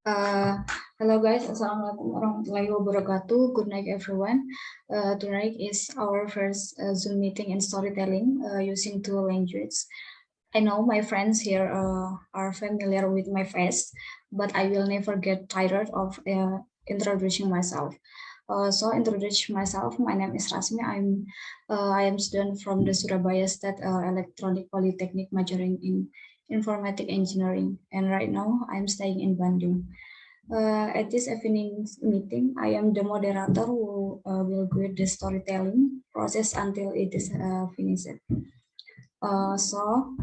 Uh, Hello guys, Assalamualaikum warahmatullahi wabarakatuh. Good night everyone. Tonight is our first Zoom meeting in storytelling using two languages. I know my friends here are familiar with my face, but I will never get tired of introducing myself. So introduce myself. My name is Rasmi. I am student from the Surabaya State Electronic Polytechnic, majoring in informatic engineering, and right now I'm staying in Bandung. At this evening's meeting, I am the moderator who will guide the storytelling process until it is finished. So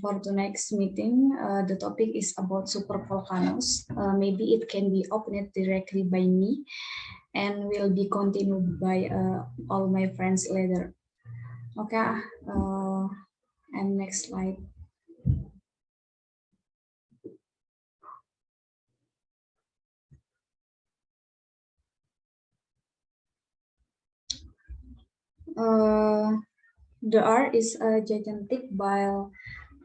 for the next meeting, the topic is about supervolcanoes. Maybe it can be opened directly by me and will be continued by all my friends later. Okay, and next slide. Uh, the art is a gigantic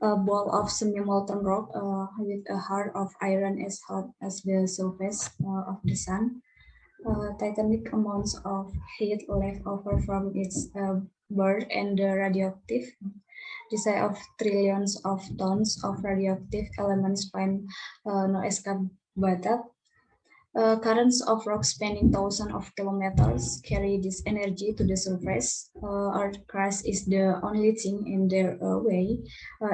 a ball of semi-molten rock with a heart of iron as hot as the surface of the sun. Titanic amounts of heat left over from its birth and the radioactive design of trillions of tons of radioactive elements find no escape battle. Currents of rock spanning thousands of kilometers carry this energy to the surface. Earth crust is the only thing in their way.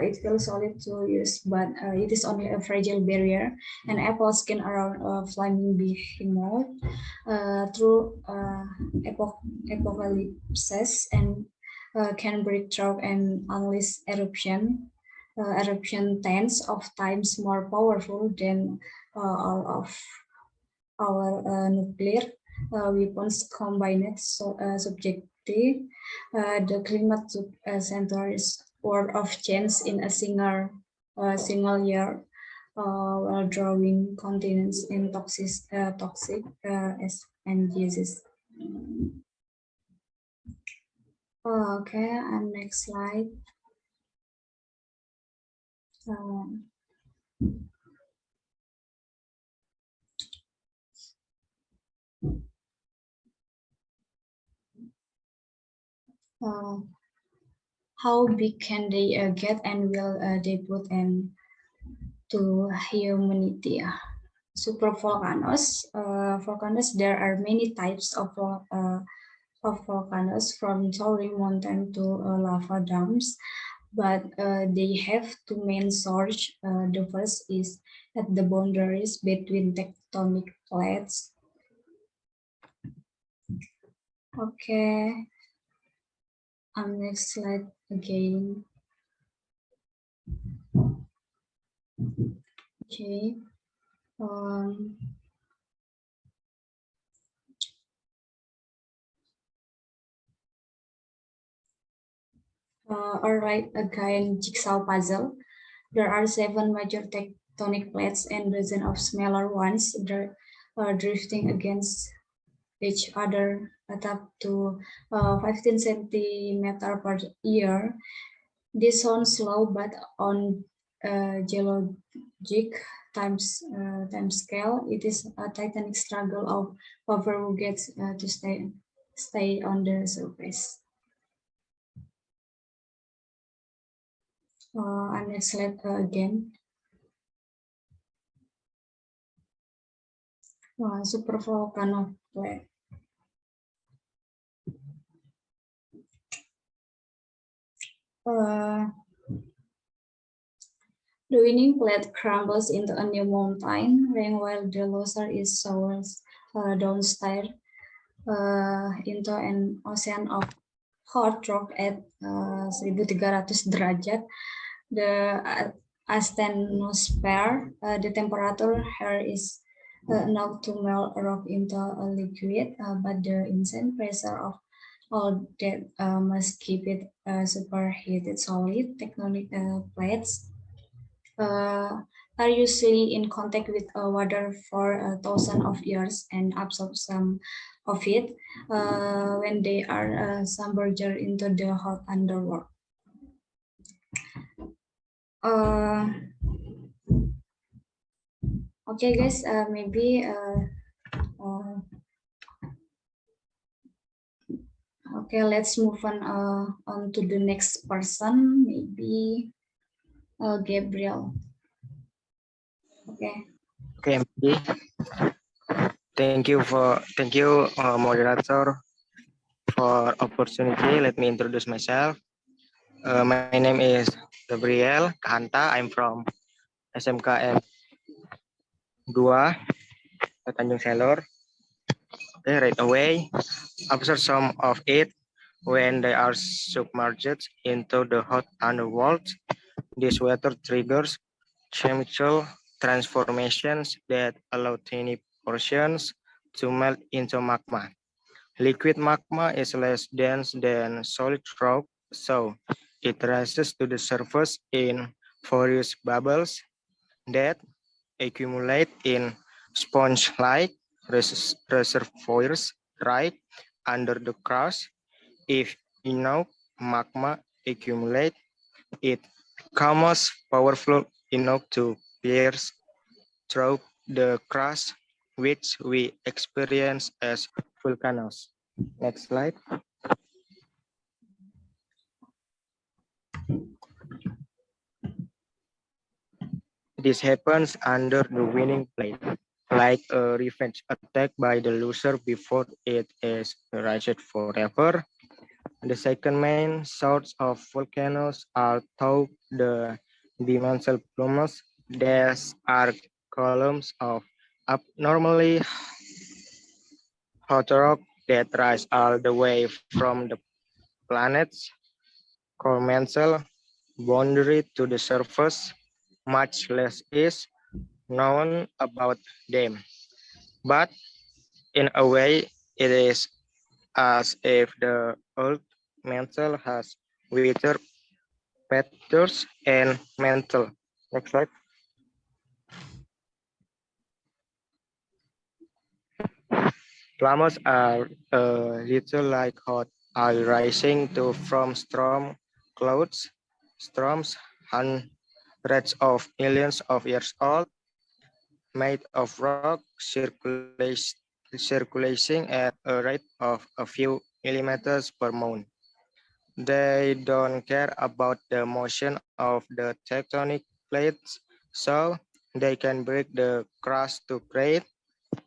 It feels solid to use, but it is only a fragile barrier. And Apple skin around a flaming behemoth through apocalypses and can break through and unleash eruption tens of times more powerful than all of our nuclear weapons combined subjective. The climate center is world of change in a single year, while drawing continents in toxic and diseases. Okay, and next slide. Um, uh, how big can they get, and will they put an to humanity? Supervolcanoes. Volcanoes. There are many types of volcanoes, from towering mountain to lava dams, but they have two main sources. The first is at the boundaries between tectonic plates. Okay, next slide again. Okay. Um, all right, again, jigsaw puzzle. There are 7 major tectonic plates and dozens of smaller ones that are drifting against each other at up to 15 centimeter per year. This sounds slow, but on geologic time scale, it is a titanic struggle of who gets to stay on the surface. And next slide again. Supervolcano plate. The winning plate crumbles into a new mountain ring while the loser is soared downstairs into an ocean of hot rock at 1300 derajat. The asthenosphere, the temperature here is enough to melt rock into a liquid, but the insane pressure of all that must keep it superheated solid. Tectonic plates are usually in contact with water for thousands of years and absorb some of it when they are submerged into the hot underworld. Uh, Okay, guys. Maybe. Okay, let's move on to the next person. Maybe Gabriel. Okay. Okay, Medi. Thank you, moderator, for opportunity. Let me introduce myself. My name is Gabriel Kahanta. I'm from SMKM 2 Tanjung Selor. Okay, right away, after some of it, when they are submerged into the hot underworld, this water triggers chemical transformations that allow tiny portions to melt into magma. Liquid magma is less dense than solid rock, so it rises to the surface in various bubbles that accumulate in sponge-like reservoirs right under the crust. If enough magma accumulate, it becomes powerful enough to pierce through the crust, which we experience as volcanoes. Next slide. This happens under the winning plate, like a revenge attack by the loser before it is erased forever. The second main source of volcanoes are thought the dimensional plumes. These are columns of abnormally hot rock that rise all the way from the planet's core mantle boundary to the surface. Much less is known about them, but in a way, it is as if the old mantle has withered petals and mantle. Next slide. Plumes are little like hot oil rising to from storm clouds. Storms hundreds of millions of years old, made of rock circulating at a rate of a few millimeters per month. They don't care about the motion of the tectonic plates, so they can break the crust to create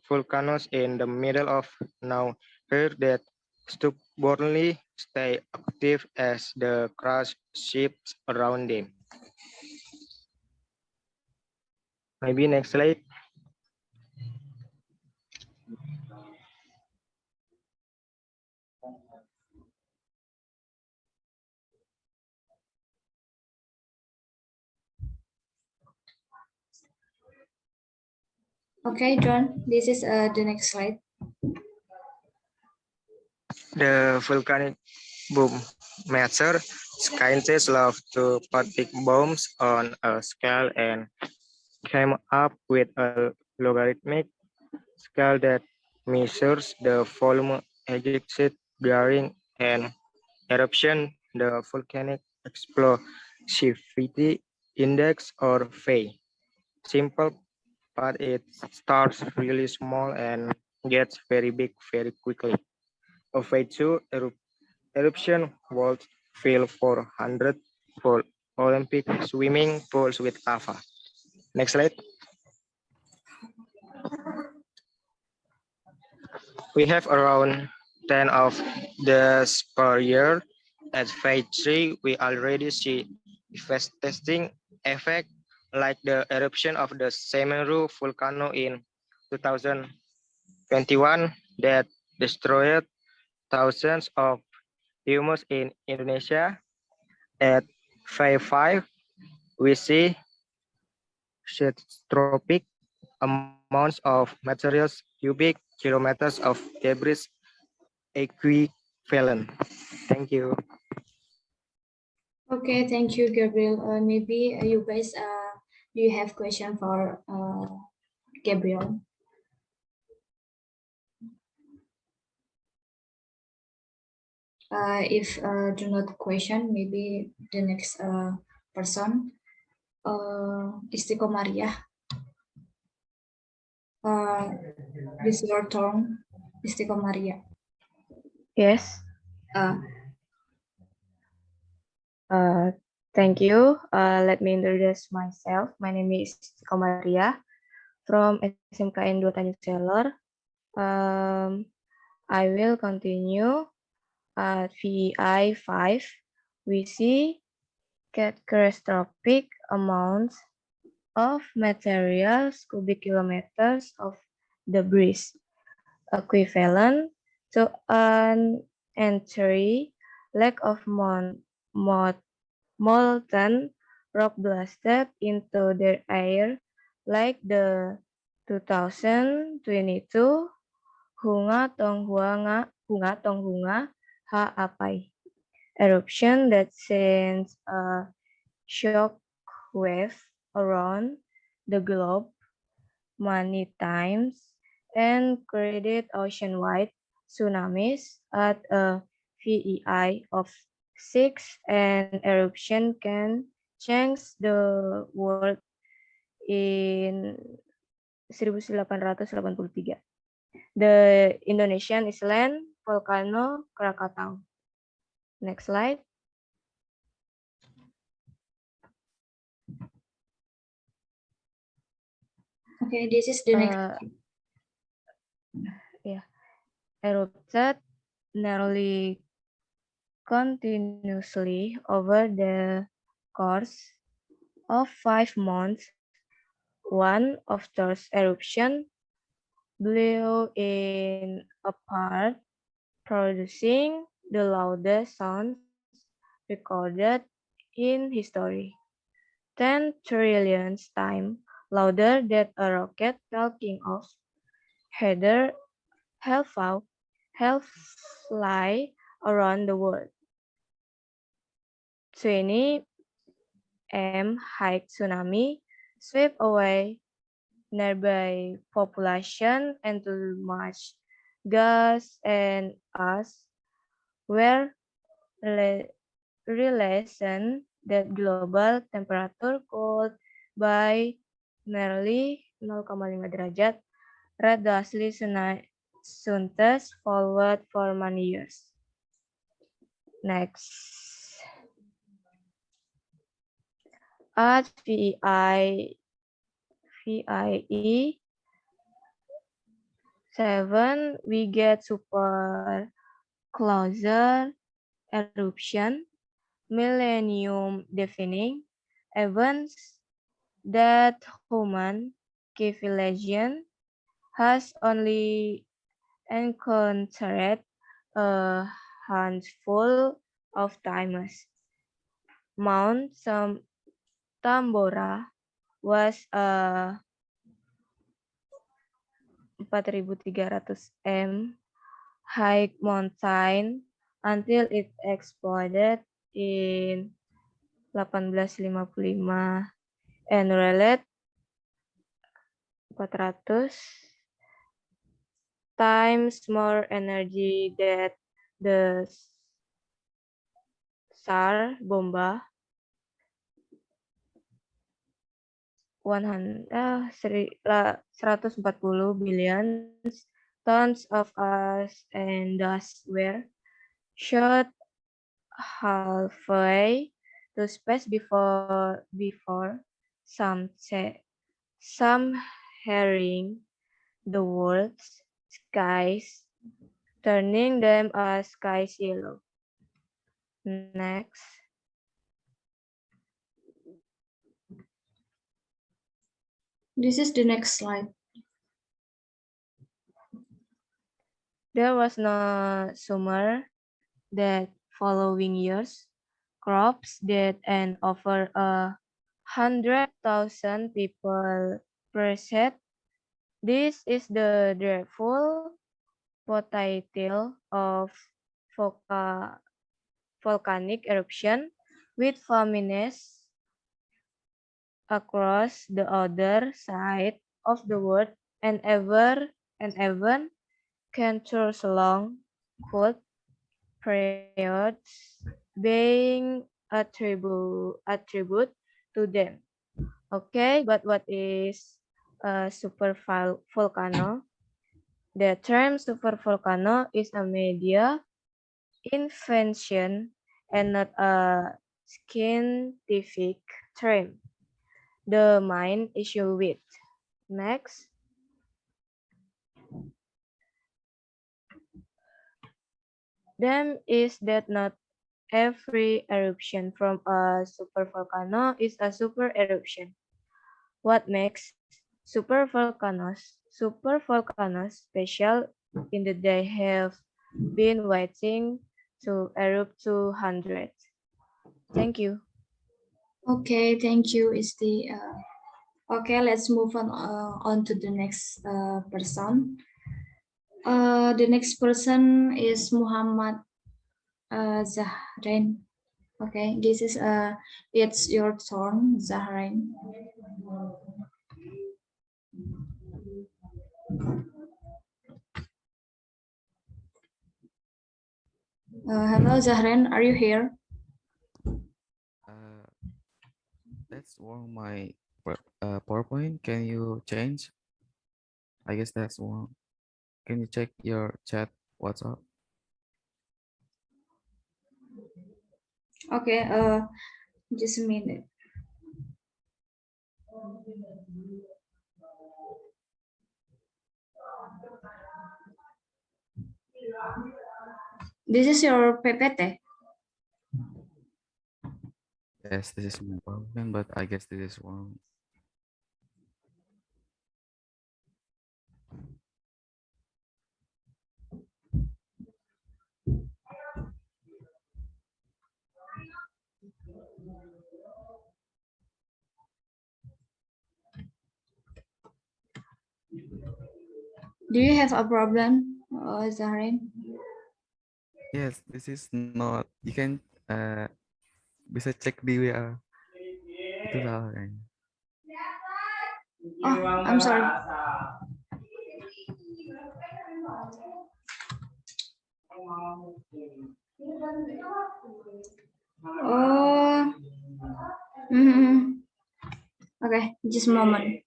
volcanoes in the middle of nowhere that stubbornly stay active as the crust shifts around them. Maybe next slide. Okay, John. This is the next slide. The volcanic boom measure scientists love to particle bombs on a scale and came up with a logarithmic scale that measures the volume ejected during an eruption. The volcanic explosivity index, or VE. Simple, but it starts really small and gets very big very quickly. A VE2 eruption would fill 400 for Olympic swimming pools with lava. Next slide. We have around 10 of this per year. At phase 3, we already see devastating effect like the eruption of the Semeru volcano in 2021 that destroyed thousands of humus in Indonesia. At phase 5, we see catastrophic amounts of materials, cubic kilometers of debris equivalent. Thank you. Okay, thank you, Gabriel. Maybe you guys do you have question for Gabriel? If do not question, maybe the next person, Istiqomariah. This your turn, Istiqomaria. Yes. Uh, Thank you. Let me introduce myself. My name is Komaria from SMKN 2 Tanjung Seller. I will continue at VEI 5. We see catastrophic amounts of materials, cubic kilometers of debris, equivalent to an entry lack of molten rock blasted into the air like the 2022 Hunga Tonghunga Ha Apai eruption that sends a shock wave around the globe many times and created ocean-wide tsunamis at a VEI of 6, and eruption can change the world in 1883. The Indonesian island volcano Krakatau. Next slide. okay, this is the next. Erupted nearly continuously over the course of 5 months. One of those eruptions blew in apart, producing the loudest sounds recorded in history. 10 trillion times louder than a rocket taking off. Heather help fly around the world. 20 m high tsunami swept away nearby population and too much gas and ash were released that global temperature cooled by nearly 0,5 derajat. Red Dasley Suntes forward for many years. Next. At VIE 7, we get super closer eruption, millennium defining events that human civilization has only encountered a handful of times. Mount Tambora was a 4.300 m high mountain until it exploded in 1855 and released 400 times more energy than the SAR bomba 140 billion tons of ash and dust were shot halfway to space before some herring the world's skies, turning them as skies yellow. Next. This is the next slide. There was no summer that following years. Crops that and over 100,000 people per set. This is the dreadful potential of volcanic eruption with famines across the other side of the world and even cancerous long cold periods being attribute to them. Okay, but what is a supervolcano. The term supervolcano is a media invention and not a scientific term. The main issue with. Next, them is that not every eruption from a supervolcano is a super eruption. What makes supervolcanoes special in that they have been waiting to erupt to hundreds. Thank you. Okay, thank you, Isti. Okay, let's move on to the next person. The next person is Muhammad Zahrain. Okay, this is it's your turn, Zahrain. Hello, Zahrain, are you here? Uh, that's wrong. My PowerPoint. Can you change? I guess that's wrong. Can you check your chat? WhatsApp? Okay, just a minute. This is your PPT. Yes, this is my PowerPoint, but I guess this is wrong. Do you have a problem, Zahrain? Yes, this is not. You can bisa cek di WA. Itu salah kayaknya. Oh, I'm sorry. Oh, mhm. Okay, just a moment.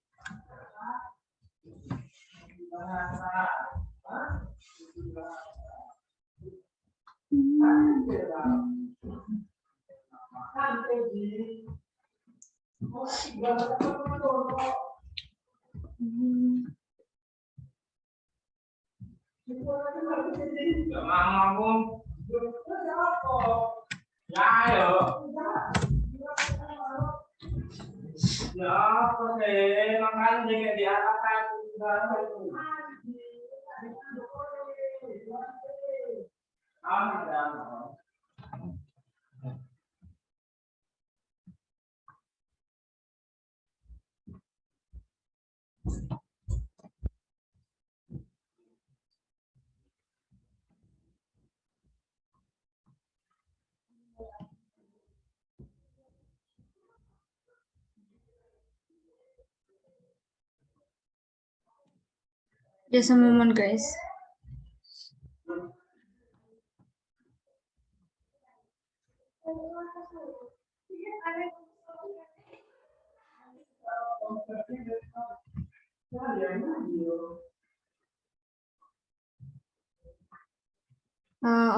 Ya, có thể mang ăn thì cái dia akan Just a moment, guys.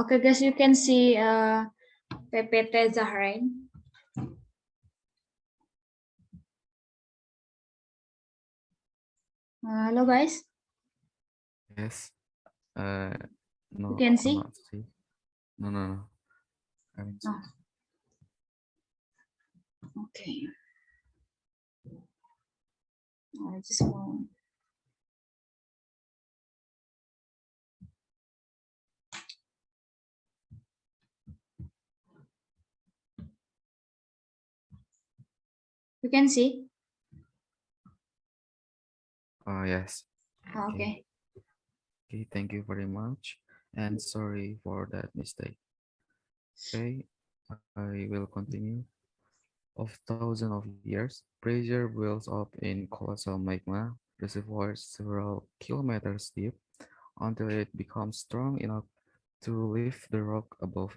Okay, guys, you can see PPT Zahrain. Hello, guys. Yes. No, You can see? cannot see. No, no, no. I haven't seen. Okay. I just want. You can see? Oh, yes. Okay. Okay, thank you very much. And sorry for that mistake. Okay, I will continue. Of thousands of years, pressure builds up in colossal magma reservoirs several kilometers deep until it becomes strong enough to lift the rock above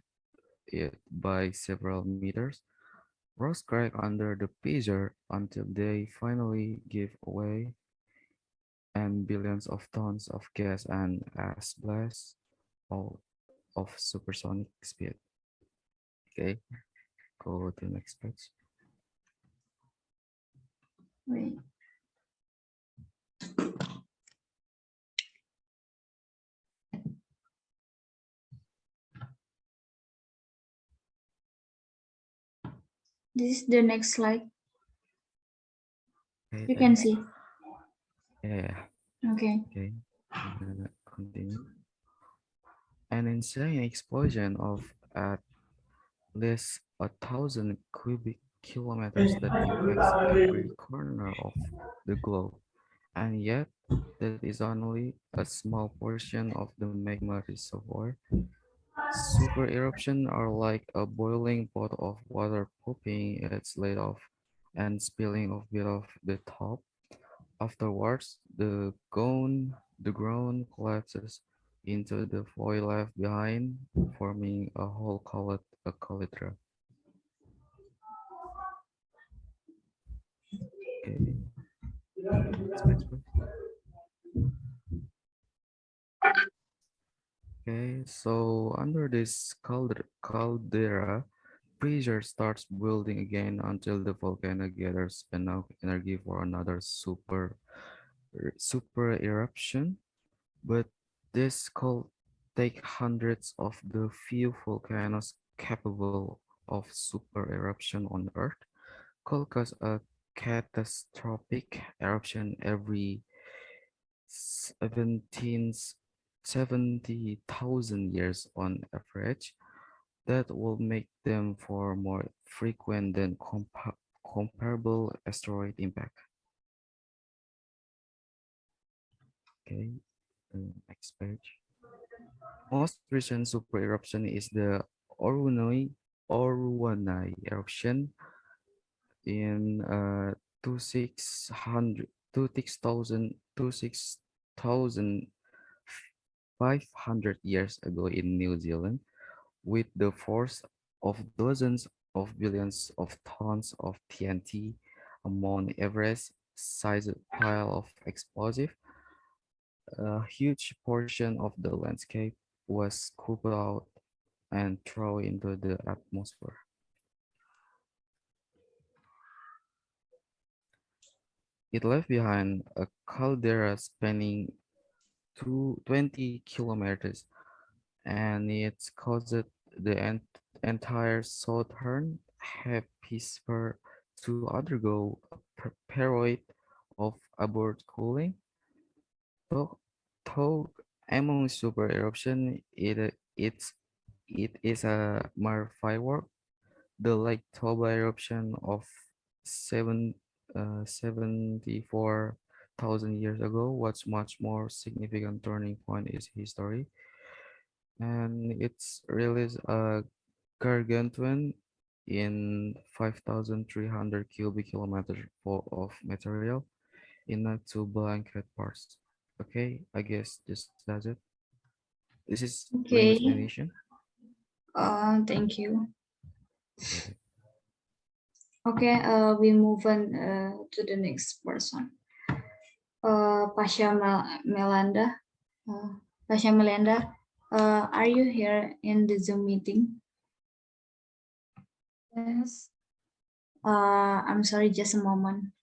it by several meters. Rocks crack under the pressure until they finally give way. and billions of tons of gas and ash blast, all of supersonic speed. Okay, go to the next page. Wait. This is the next slide. Okay, You can thanks. see. Yeah, Okay. okay. I'm gonna continue. An insane explosion of at least 1,000 cubic kilometers that impacts every corner of the globe. And yet, that is only a small portion of the magma reservoir. Super eruptions are like a boiling pot of water popping its lid off and spilling a bit of the top. Afterwards, the ground collapses into the void left behind, forming a hole called a caldera. Okay, next page, please. Okay, so under this caldera, pressure starts building again until the volcano gathers enough energy for another super eruption. But this could take hundreds of the few volcanoes capable of super eruption on Earth, could cause a catastrophic eruption every 17 70,000 years on average. That will make them far more frequent than comparable asteroid impact. Okay, next page. Most recent super eruption is the Oruanai eruption in 2600 years ago in New Zealand, with the force of dozens of billions of tons of TNT, a Mount Everest-sized pile of explosive. A huge portion of the landscape was scooped out and thrown into the atmosphere. It left behind a caldera spanning 20 kilometers, and it caused the entire southern hemisphere to undergo a period of abort cooling. Though, though among super eruption, it is a mere firework. The Lake Toba eruption of 74,000 years ago was much more significant turning point in history, and it's released a gargantuan in 5,300 cubic kilometers of material in a two blanket parts. Okay, I guess this does it. This is my Okay. explanation. Thank you. Okay. Okay, we move on to the next person. Pasha Melanda. Pasha Melanda, are you here in the Zoom meeting? Yes. I'm sorry, just a moment.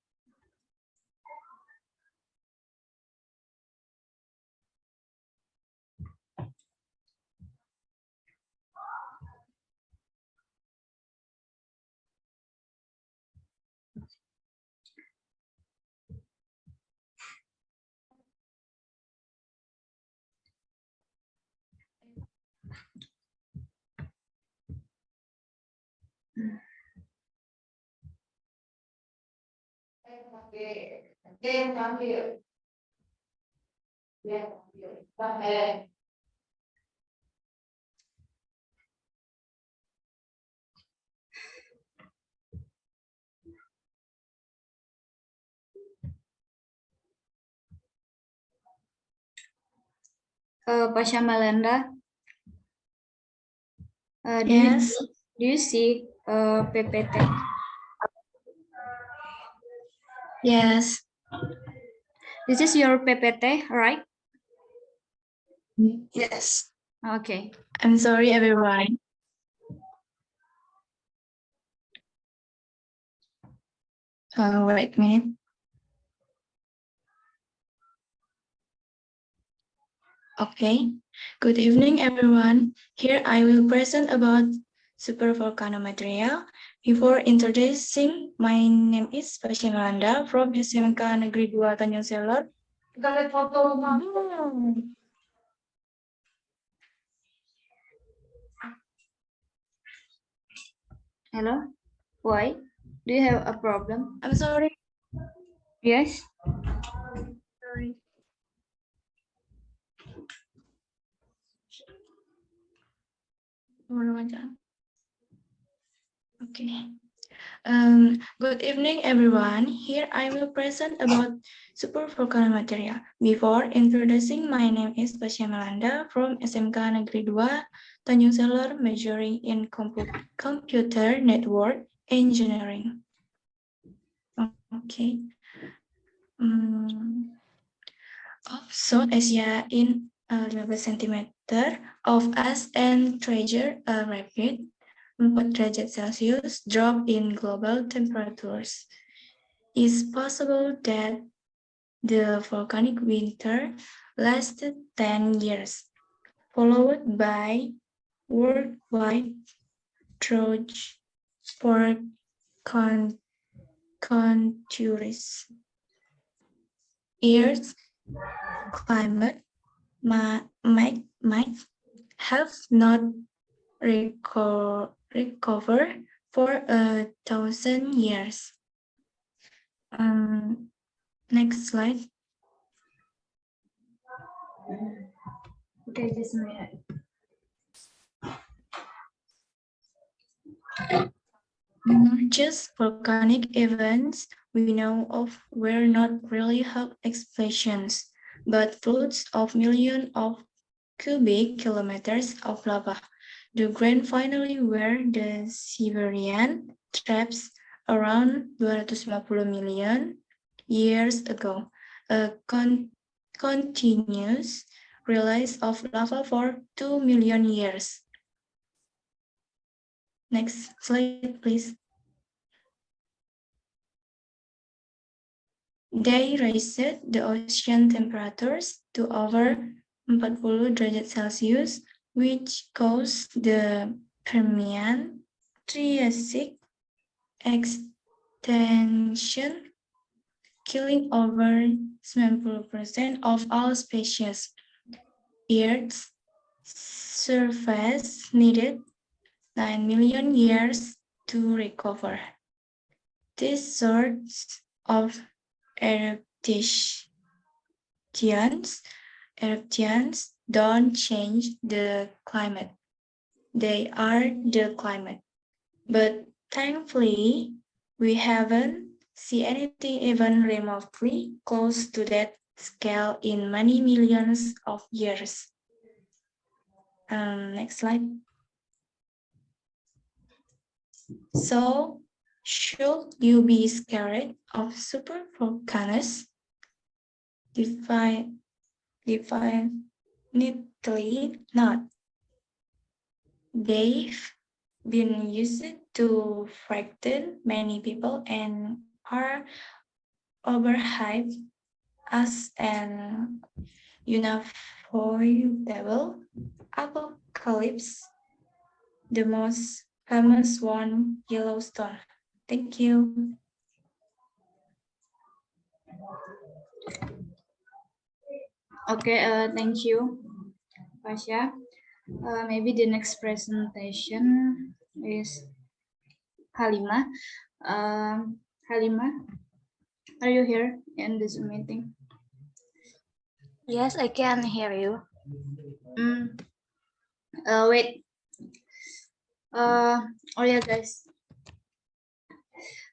Pasha Melanda, Yes. do you see PPT? Yes. This is your PPT, right? Yes. Okay. I'm sorry, everyone. Wait a minute. Okay. Good evening, everyone. Here I will present about supervolcano material. Before introducing, my name is Pasha Melanda from SMK Negeri 2 Tanjung Selor. Kita lihat foto rumah. Hello. Why? Do you have a problem? I'm sorry. Yes. Sorry. Okay. Good evening, everyone. Here I will present about supervolcano material. Before introducing, my name is Pasha Melanda from SMK Negeri 2 Tanjung Selor, majoring in computer network engineering. Okay. Of South Asia in 15 cm of ice and trigger a rapid 4 derajat Celsius drop in global temperatures. It's possible that the volcanic winter lasted 10 years, followed by worldwide drought for centuries. Earth's climate might have not recovered for 1,000 years. Next slide. Okay, just a minute. Largest volcanic events we know of were not really hot explosions, but floods of millions of cubic kilometers of lava. The grand finale were the Siberian traps around 250 million years ago. A continuous release of lava for 2 million years. Next slide, please. They raised the ocean temperatures to over 40 derajat Celsius, which caused the Permian Triassic extinction, killing over 70% of all species. Earth's surface needed 9 million years to recover. These sorts of eruptions don't change the climate. They are the climate. But thankfully, we haven't seen anything even remotely close to that scale in many millions of years. Next slide. So, should you be scared of supervolcanoes? Definitely not. They've been used to frighten many people and are overhyped as an unavoidable apocalypse. The most famous one, Yellowstone. Thank you. Okay, thank you, Pasha. Maybe the next presentation is Halima. Halima, are you here in this meeting? Yes, I can hear you. Wait. Oh yeah, guys.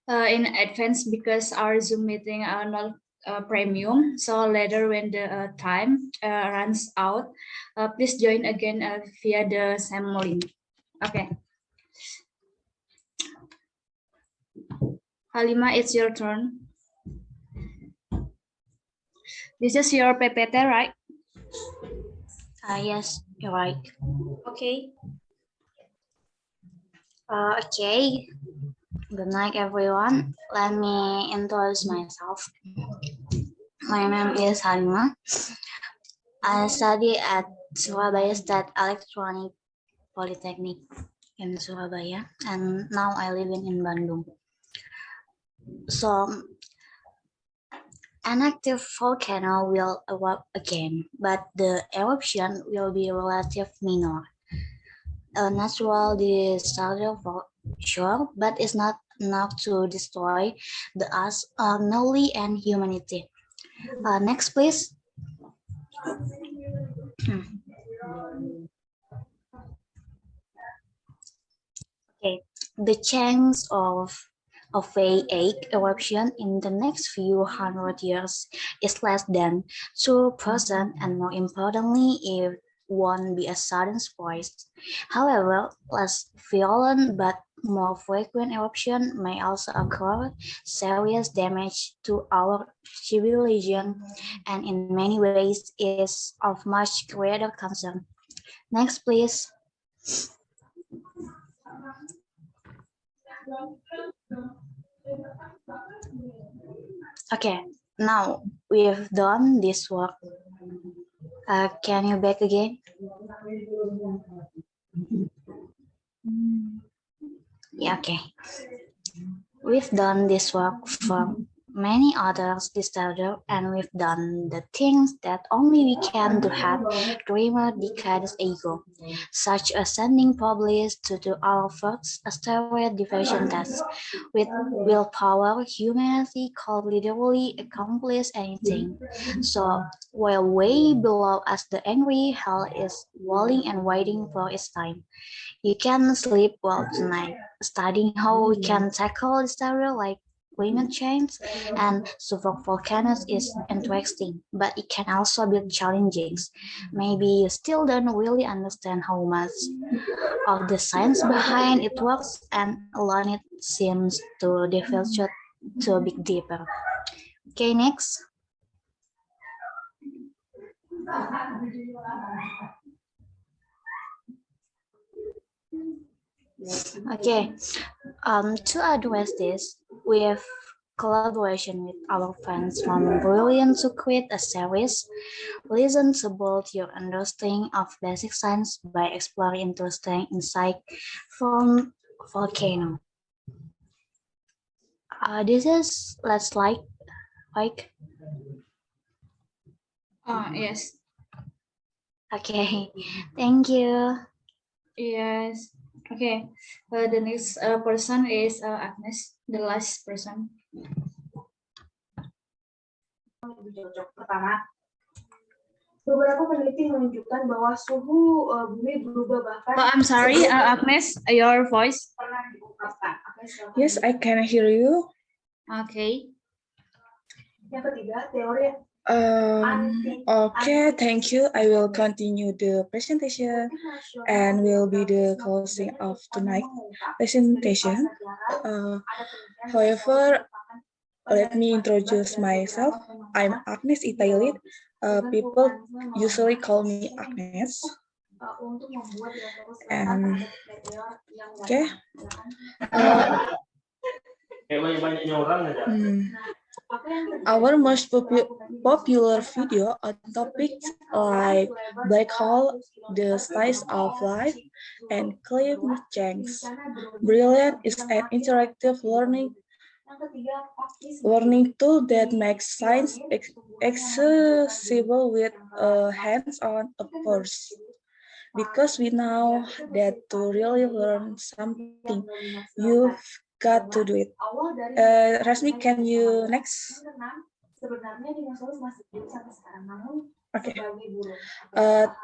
In advance, because our Zoom meeting are not premium, so later when the time runs out, please join again via the same link. Okay. Halima, it's your turn. This is your PPT, right? Yes, you're right. Okay. Okay. Good night, everyone. Let me introduce myself. My name is Halima. I study at Surabaya State Electronic Polytechnic in Surabaya, and now I live in Bandung. So, an active volcano will erupt again, but the eruption will be relatively minor. A natural disaster for sure, but it's not enough to destroy the Earth knowledge and humanity. Next, please. Okay, the chance of a eruption in the next few hundred years is less than 2%, and more importantly, it won't be a sudden spoils. However, less violent but more frequent eruption may also occur, serious damage to our civilization, and in many ways is of much greater concern. Next, please. Okay, now we've done this work. Can you back again? Yeah, okay. We've done this work for many others disaster, and we've done the things that only we can do had dreamer decades ago, such as sending public to do our first asteroid diversion test. With willpower, humanity could literally accomplish anything. So while way below us the angry hell is walling and waiting for its time. You can sleep well tonight, studying how we can tackle disaster like climate change and supervolcanoes is interesting, but it can also be challenging. Maybe you still don't really understand how much of the science behind it works, and learn it seems to develop to a bit deeper. Okay, next. Okay, to address this, we have collaboration with our friends from Brilliant to create a series. Listen to both your understanding of basic science by exploring interesting insight from volcano. This is let's like. Yes. Okay, thank you. Yes. Okay. The next person is Agnes, the last person. Pertama, beberapa peneliti menunjukkan bahwa suhu bumi berubah bahkan. I'm sorry, Agnes, your voice. Pernah diungkapkan. Yes, I can hear you. Okay. Yang ketiga, teori Okay, thank you. I will continue the presentation and will be the closing of tonight presentation. However, let me introduce myself. I'm Agnes Itailit. People usually call me Agnes. And okay. Our most popular video on topics like black hole, the size of life, and climate change. Brilliant is an interactive learning tool that makes science accessible with a hands-on approach. Because we know that to really learn something, you've got to do it. Rasmi, can you next? Okay.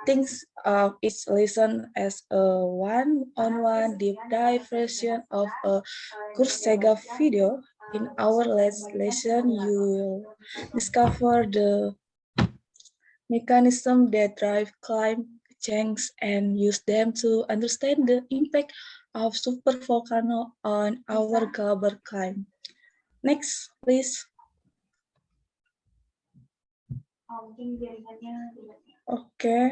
Think of each lesson as a one-on-one deep dive version of a Coursera video. In our last lesson, you will discover the mechanisms that drive climate change and use them to understand the impact of supervolcano on our global climate. Next, please. mungkin jaringannya tidak. Okay.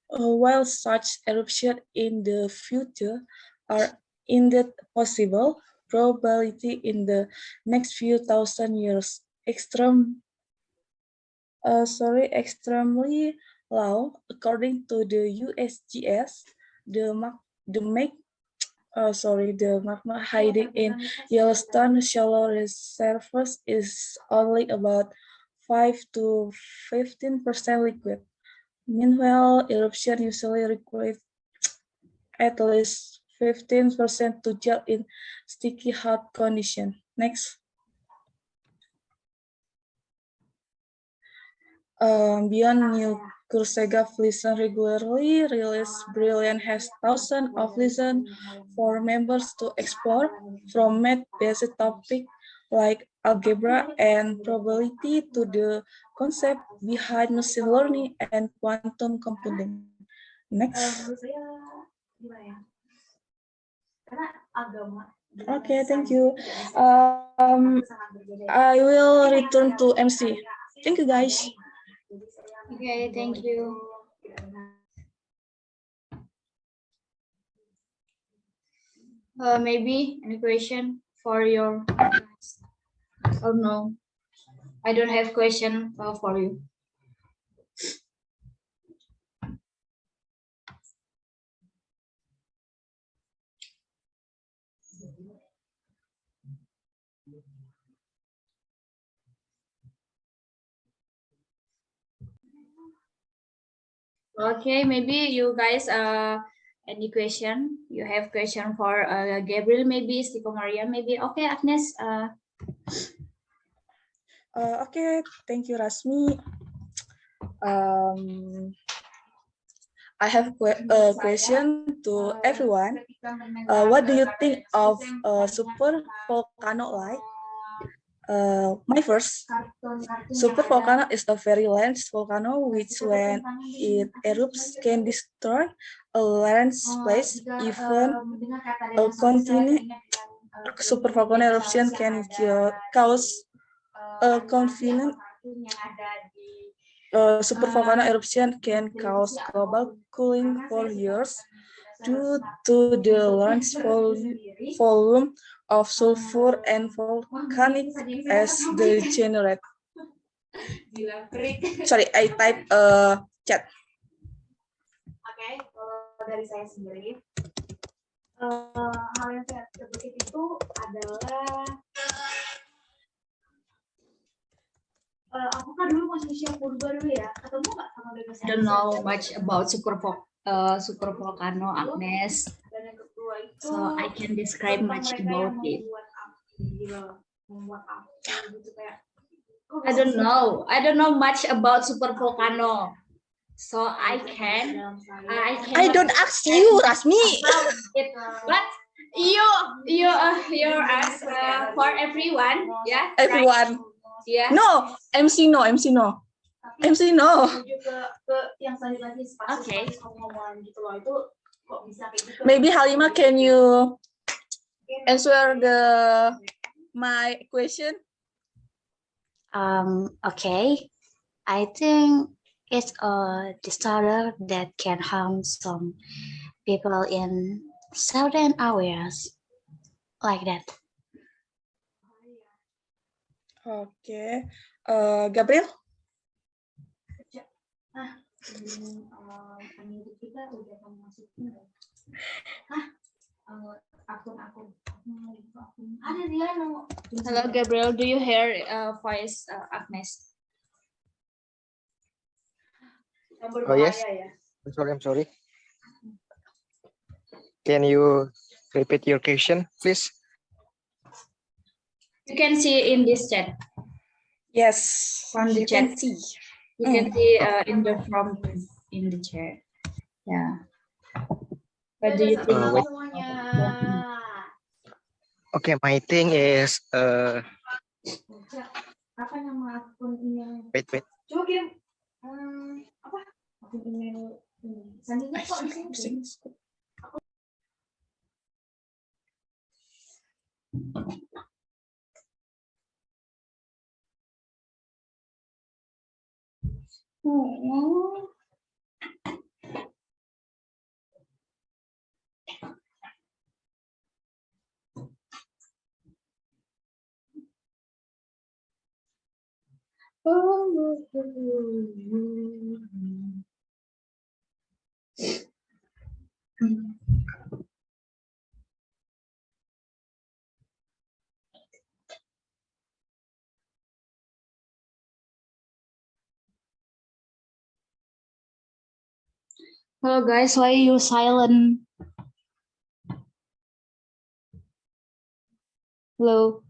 While such eruption in the future are indeed possible, probability in the next few thousand years extremely low. According to the USGS, the magma hiding in Yellowstone shallow reservoirs is only about 5 to 15% liquid. Meanwhile, eruption usually requires at least 15% to gel in sticky hot condition. Next. Beyond New Kursega Listen regularly release Brilliant has thousands of lessons for members to explore, from math-based topics like algebra and probability to the concept behind machine learning and quantum computing. Next. Menurut saya gimana ya? Karena agama. Okay, thank you. I will return to MC. Thank you, guys. Okay, thank you. Maybe any question for your class? Oh no, I don't have question for you. Okay, maybe you guys any question? You have question for Gabriel, maybe Stiko Maria, maybe. Okay, Agnes. Okay, thank you, Rasmi. I have a question to everyone. What do you think of super volcano like? My first, super volcano is a very large volcano which, when it erupts, can destroy a large place. Even a continuous super volcano eruption can cause a confined super volcano eruption can cause global cooling for years due to the large volume of sulfur and volcanic ash they generate. Sorry, I type chat. Oke, kalau dari saya sendiri, hal yang saya terbesit itu adalah apakah dulu manusia purba dulu ya ketemu nggak sama bebas? I don't know much about super volcano, Agnes. Dan yang kedua itu, So I can describe much about it. Membuat api gitu kayak. I don't know much about super volcano. So I can. I don't ask you, Rasmi. But you ask for everyone, yeah. Everyone. Right? Yeah. No, MC no. Menuju ke yang tadi Okay. ngomong gitu loh, itu kok bisa kayak gitu. Maybe Halima, can you answer my question? Okay. I think it's a disorder that can harm some people in certain areas, like that. Okay. Gabriel? Kita udah masukin akun ada dia no. Hello, Gabriel. Do you hear voice Agnes? Oh yes. I'm sorry. Can you repeat your question, please? You can see in this chat. Yes. From the you chat. can see. You can see in the chat. Yeah. What do you think? Wait. Okay, my thing is Apa nama akun email? wait. Coba kirim apa? Akun email ini. Sandinya kok di sini? Oh. Hello guys, why you silent? Hello,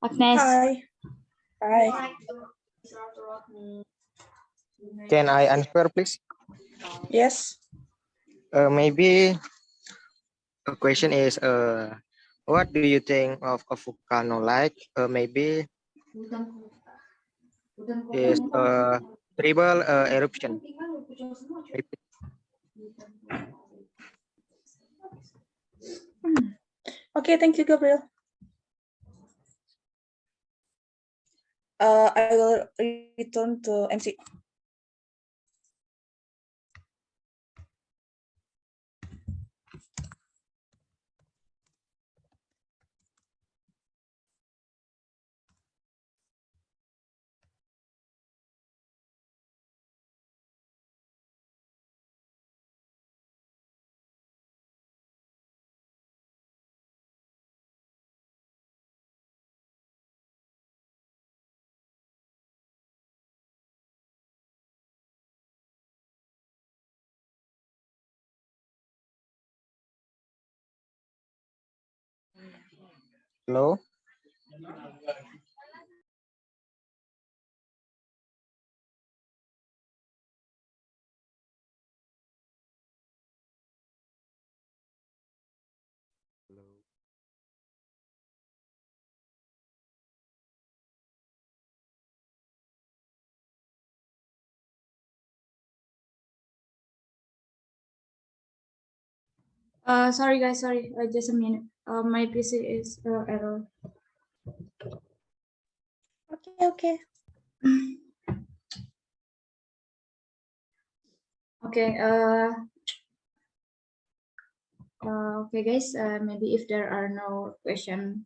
Agnes. Hi. Hi. Can I answer, please? Yes. Maybe a question is, what do you think of a volcano like? Maybe is a tribal eruption. Maybe. Okay, thank you, Gabriel. I will return to MC. Hello. Sorry guys, sorry. Just a minute. My PC is error. Okay. Okay. Okay guys. Maybe if there are no question,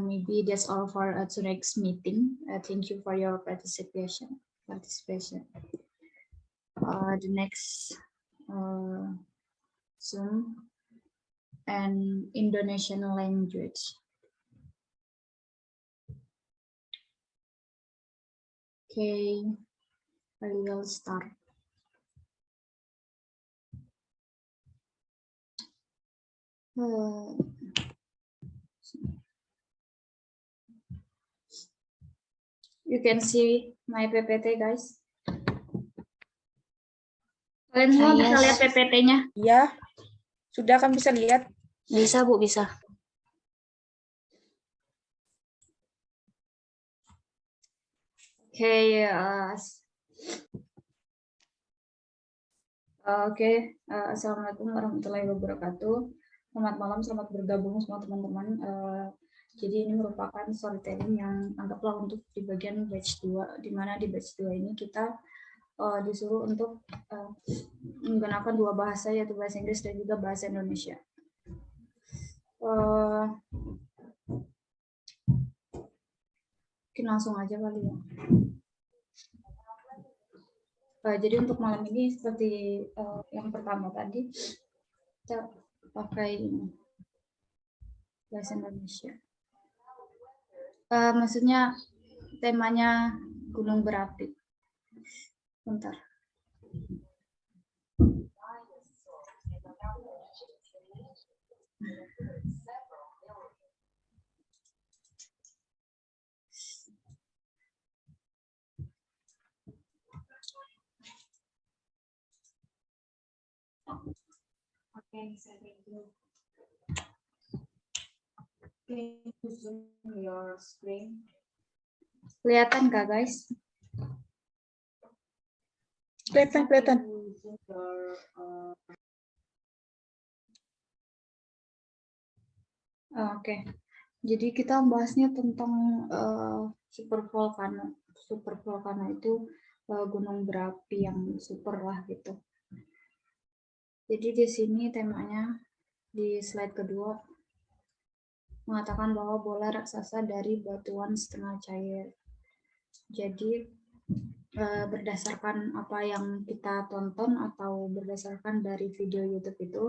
maybe that's all for tonight's meeting. Thank you for your participation. The next Zoom and Indonesian language. Okay, I will start. You can see my PPT guys. Kalian semua bisa lihat PPT-nya? Ya, sudah kan bisa lihat? Bisa Bu, bisa. Okay, Assalamualaikum warahmatullahi wabarakatuh. Selamat malam, selamat bergabung semua teman-teman. Jadi ini merupakan storytelling yang anggaplah untuk di bagian batch 2, di mana di batch 2 ini kita disuruh untuk menggunakan dua bahasa, yaitu bahasa Inggris dan juga bahasa Indonesia. Mungkin langsung aja kali ya. Jadi untuk malam ini seperti yang pertama tadi, kita pakai bahasa Indonesia. Maksudnya temanya gunung berapi. Bentar. Okay, can you zoom your screen? Kelihatan kah guys? Kelihatan. Oke, jadi kita bahasnya tentang super volcano. super volcano itu gunung berapi yang super lah gitu. Jadi di sini temanya di slide kedua mengatakan bahwa bola raksasa dari batuan setengah cair. Jadi berdasarkan apa yang kita tonton atau berdasarkan dari video YouTube itu,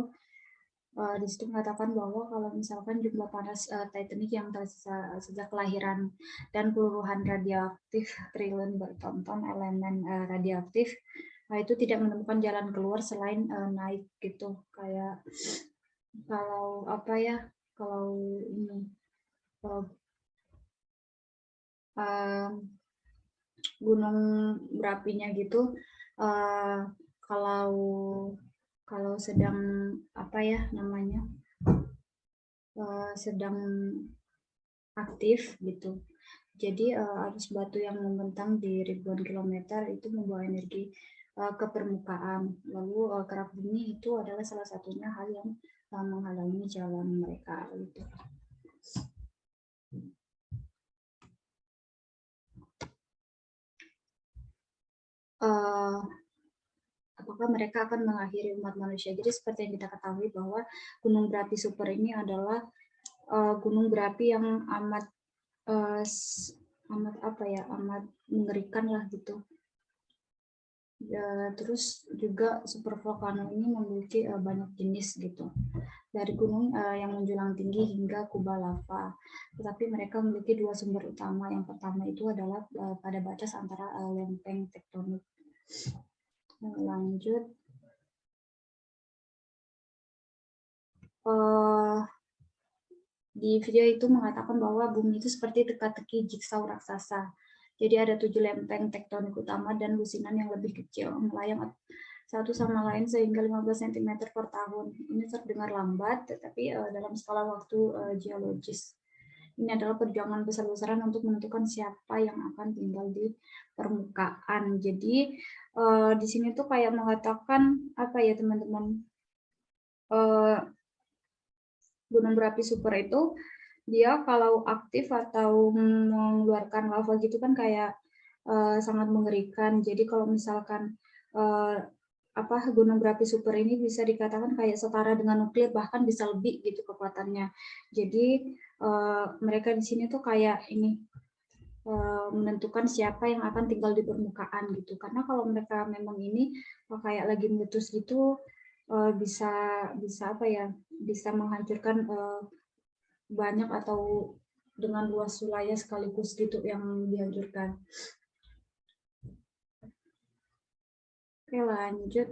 di situ mengatakan bahwa kalau misalkan jumlah panas Titanic yang tersisa sejak kelahiran dan puluhan radioaktif triliun bertonton elemen radioaktif, itu tidak menemukan jalan keluar selain naik gitu. Kayak kalau apa ya, kalau ini gunung berapinya gitu, kalau sedang apa ya namanya, sedang aktif gitu. Jadi arus batu yang membentang di ribuan kilometer itu membawa energi ke permukaan. Lalu kerak bumi itu adalah salah satunya hal yang menghalangi jalan mereka gitu. Apakah mereka akan mengakhiri umat manusia? Jadi seperti yang kita ketahui bahwa gunung berapi super ini adalah gunung berapi yang amat amat mengerikan lah gitu. Terus juga super volcano ini memiliki banyak jenis gitu, dari gunung yang menjulang tinggi hingga kubah lava. Tetapi mereka memiliki dua sumber utama. Yang pertama itu adalah pada batas antara lempeng tektonik. Lanjut. Di video itu mengatakan bahwa bumi itu seperti teka-teki jigsaw raksasa. Jadi ada 7 lempeng tektonik utama dan lusinan yang lebih kecil melayang satu sama lain sehingga 15 cm per tahun. Ini terdengar lambat, tetapi dalam skala waktu geologis. Ini adalah perjuangan besar-besaran untuk menentukan siapa yang akan tinggal di permukaan. Jadi di sini tuh kayak mengatakan apa ya teman-teman, gunung berapi super itu dia kalau aktif atau mengeluarkan lava gitu kan kayak sangat mengerikan. Jadi kalau misalkan gunung berapi super ini bisa dikatakan kayak setara dengan nuklir, bahkan bisa lebih gitu kekuatannya. Jadi mereka di sini tuh kayak ini menentukan siapa yang akan tinggal di permukaan gitu. Karena kalau mereka memang ini kayak lagi meletus gitu, bisa apa ya, bisa menghancurkan banyak atau dengan luas wilayah sekaligus gitu yang dihancurkan. Oke, lanjut.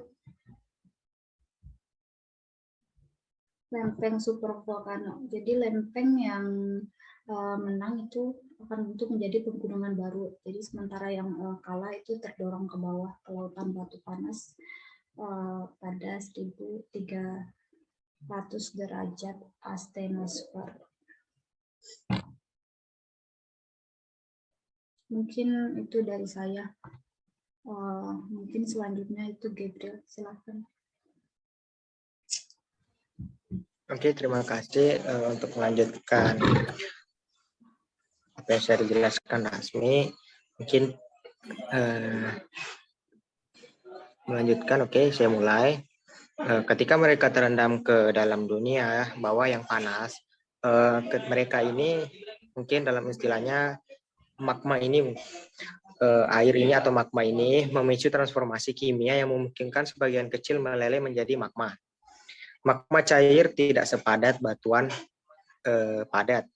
Lempeng super volcano. Jadi lempeng yang menang itu akan untuk menjadi pegunungan baru. Jadi sementara yang kalah itu terdorong ke bawah ke lautan batu panas pada 1300 derajat astenosfer. Mungkin itu dari saya. Mungkin selanjutnya itu Gabriel, silakan. Oke, terima kasih untuk melanjutkan apa yang saya dijelaskan Rasmi. Mungkin melanjutkan, oke, saya mulai. Ketika mereka terendam ke dalam dunia bawah yang panas, mereka ini mungkin dalam istilahnya magma ini, air ini atau magma ini memicu transformasi kimia yang memungkinkan sebagian kecil meleleh menjadi magma. Magma cair tidak sepadat batuan padat,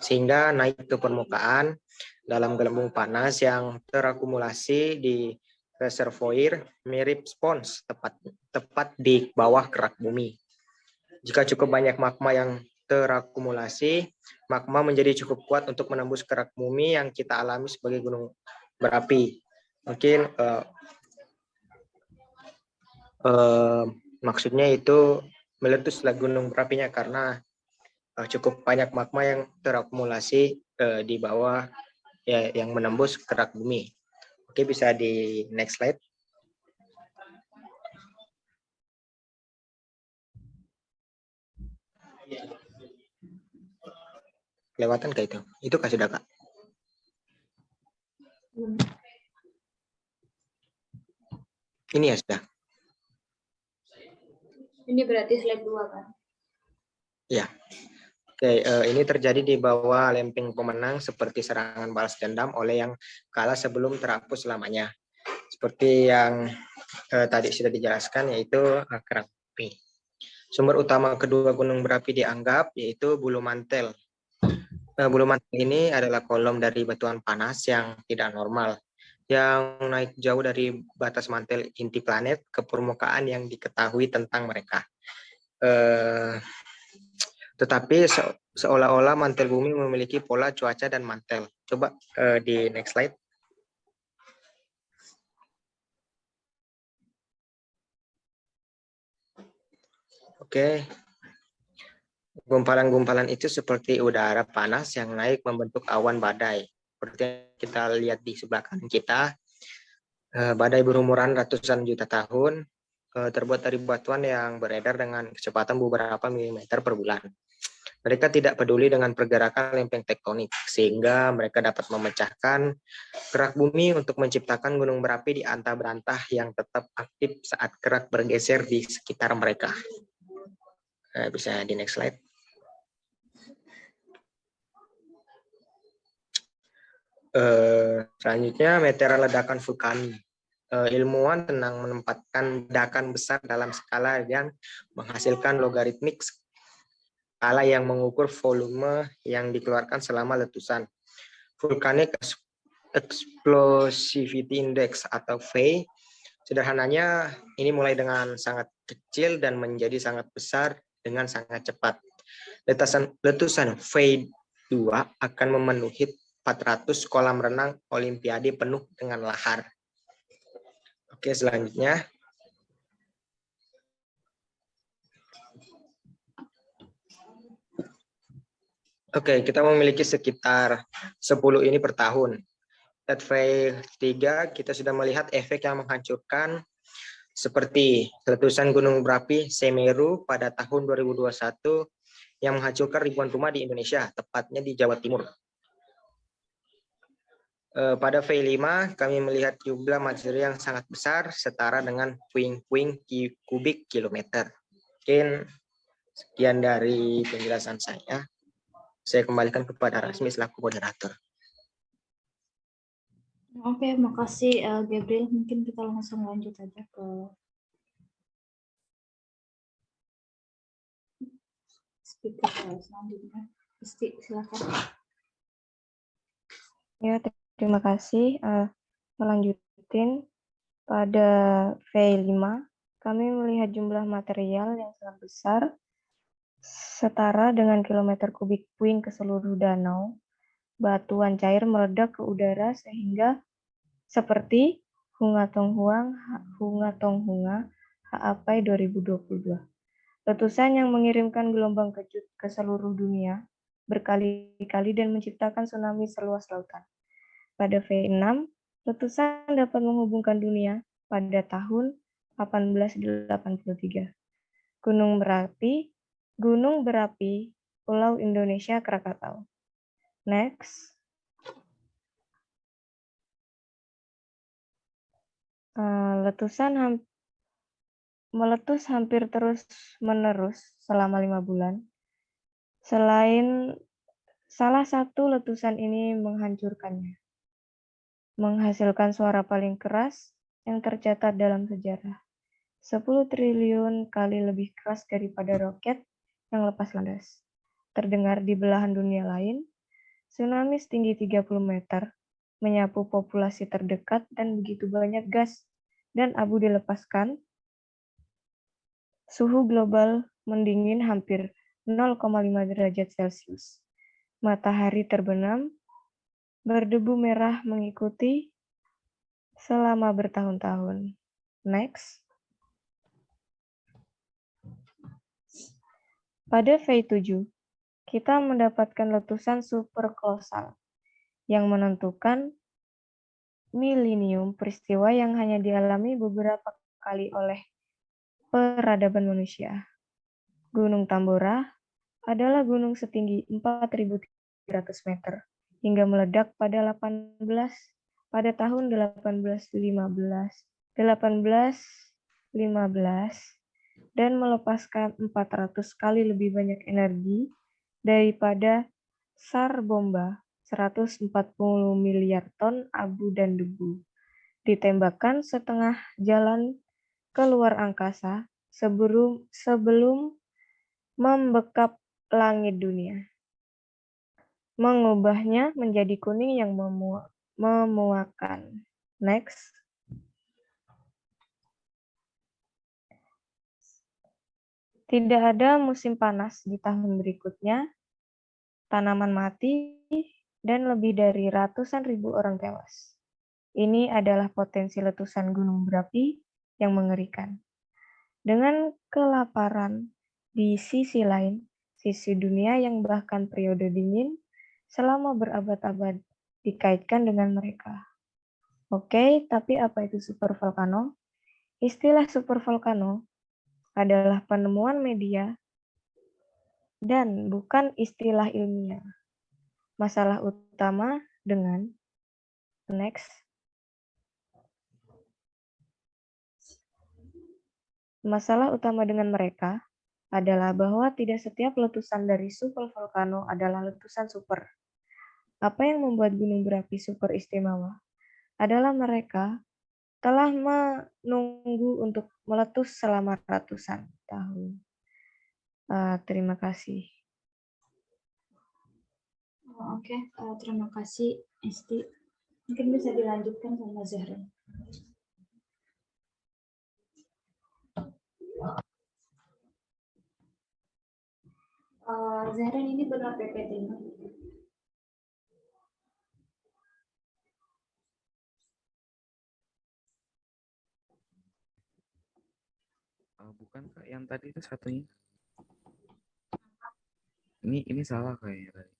sehingga naik ke permukaan dalam gelembung panas yang terakumulasi di reservoir mirip spons tepat di bawah kerak bumi. Jika cukup banyak magma yang terakumulasi, magma menjadi cukup kuat untuk menembus kerak bumi yang kita alami sebagai gunung berapi. Mungkin maksudnya itu meletuslah gunung berapinya karena cukup banyak magma yang terakumulasi di bawah ya, yang menembus kerak bumi. Oke, bisa di next slide. Kelewatan kayak itu kasih data. Ini ya sudah. Ini berarti slide 2 kan? Ya. Oke, ini terjadi di bawah lempeng pemenang seperti serangan balas dendam oleh yang kalah sebelum terhapus selamanya. Seperti yang tadi sudah dijelaskan, yaitu Krakatau. Sumber utama kedua gunung berapi dianggap yaitu bulu mantel. Bulu mantel ini adalah kolom dari batuan panas yang tidak normal, yang naik jauh dari batas mantel inti planet ke permukaan yang diketahui tentang mereka. Tetapi seolah-olah mantel bumi memiliki pola cuaca dan mantel. Coba di next slide. Oke. Gumpalan-gumpalan itu seperti udara panas yang naik membentuk awan badai. Seperti yang kita lihat di sebelah kanan kita, badai berumuran ratusan juta tahun, terbuat dari batuan yang beredar dengan kecepatan beberapa milimeter per bulan. Mereka tidak peduli dengan pergerakan lempeng tektonik, sehingga mereka dapat memecahkan kerak bumi untuk menciptakan gunung berapi di antah-berantah yang tetap aktif saat kerak bergeser di sekitar mereka. Bisa di next slide. Selanjutnya, meteor ledakan vulkanik. Ilmuwan tenang menempatkan ledakan besar dalam skala yang menghasilkan logaritmik skala yang mengukur volume yang dikeluarkan selama letusan. Volcanic Explosivity Index atau VEI, sederhananya ini mulai dengan sangat kecil dan menjadi sangat besar dengan sangat cepat. Letusan VEI 2 akan memenuhi 400 kolam renang Olimpiade penuh dengan lahar. Oke, selanjutnya. Oke, kita memiliki sekitar 10 ini per tahun. At phase 3, kita sudah melihat efek yang menghancurkan seperti letusan gunung berapi Semeru pada tahun 2021 yang menghancurkan ribuan rumah di Indonesia, tepatnya di Jawa Timur. Pada V5, kami melihat jumlah material yang sangat besar setara dengan puing-puing kubik kilometer. Mungkin sekian dari penjelasan saya. Saya kembalikan kepada Rasmi selaku moderator. Oke, makasih Gabriel. Mungkin kita langsung lanjut aja ke speaker selanjutnya. Silakan. Ya, terima kasih. Melanjutin pada V5, kami melihat jumlah material yang sangat besar setara dengan kilometer kubik puing ke seluruh danau. Batuan cair meledak ke udara sehingga seperti Hunga Tonghunga Haapai 2022. Letusan yang mengirimkan gelombang kejut ke seluruh dunia berkali-kali dan menciptakan tsunami seluas lautan. Pada V6, letusan dapat menghubungkan dunia pada tahun 1883. Gunung berapi, Pulau Indonesia Krakatau. Next. Meletus hampir terus-menerus selama 5 bulan. Salah satu letusan ini menghancurkannya, menghasilkan suara paling keras yang tercatat dalam sejarah. 10 triliun kali lebih keras daripada roket yang lepas landas. Terdengar di belahan dunia lain, tsunami setinggi 30 meter menyapu populasi terdekat dan begitu banyak gas dan abu dilepaskan. Suhu global mendingin hampir 0,5 derajat Celcius. Matahari terbenam, berdebu merah mengikuti selama bertahun-tahun. Next. Pada V7, kita mendapatkan letusan superkolosal yang menentukan milenium peristiwa yang hanya dialami beberapa kali oleh peradaban manusia. Gunung Tambora adalah gunung setinggi 4.300 meter hingga meledak pada tahun 1815 1815 dan melepaskan 400 kali lebih banyak energi daripada SAR bomba 140 miliar ton abu dan debu ditembakkan setengah jalan ke luar angkasa sebelum membekap langit dunia, mengubahnya menjadi kuning yang memuakan. Next. Tidak ada musim panas di tahun berikutnya, tanaman mati, dan lebih dari ratusan ribu orang tewas. Ini adalah potensi letusan gunung berapi yang mengerikan. Dengan kelaparan di sisi lain, sisi dunia yang bahkan periode dingin selama berabad-abad dikaitkan dengan mereka. Oke, tapi apa itu supervolcano? Istilah supervolcano adalah penemuan media dan bukan istilah ilmiah. Masalah utama dengan next. Masalah utama dengan mereka adalah bahwa tidak setiap letusan dari supervolcano adalah letusan super. Apa yang membuat gunung berapi super istimewa adalah mereka telah menunggu untuk meletus selama ratusan tahun. Terima kasih. Oke, terima kasih Esti. Mungkin bisa dilanjutkan sama Zahra. Zahra ini benar PPT-nya. Bukan Kak, yang tadi itu satunya. Ini salah kayaknya tadi.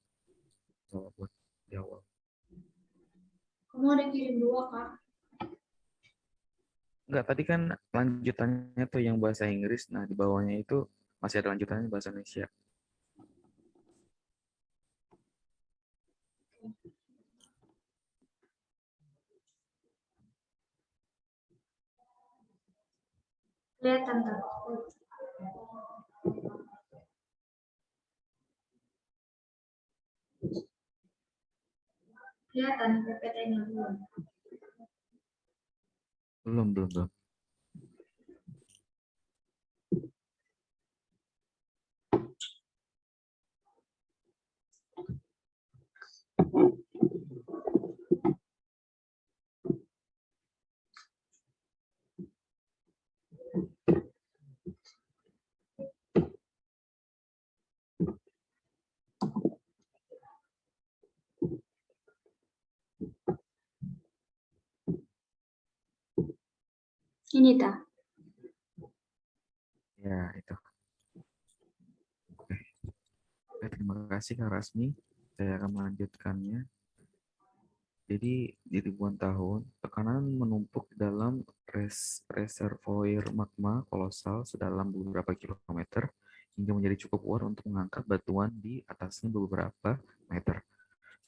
Salah buat di awal. Kamu ada kirim 2, Kak? Enggak, tadi kan lanjutannya tuh yang bahasa Inggris. Nah, di bawahnya itu masih ada lanjutannya bahasa Indonesia. Kelihatan, Kak. Kelihatan PPT-nya belum. Belum. Ini tak? Ya, itu. Oke. Terima kasih Kak Rasmi. Saya akan melanjutkannya. Jadi di ribuan tahun, tekanan menumpuk dalam reservoir magma kolosal sedalam beberapa kilometer hingga menjadi cukup kuat untuk mengangkat batuan di atasnya beberapa meter.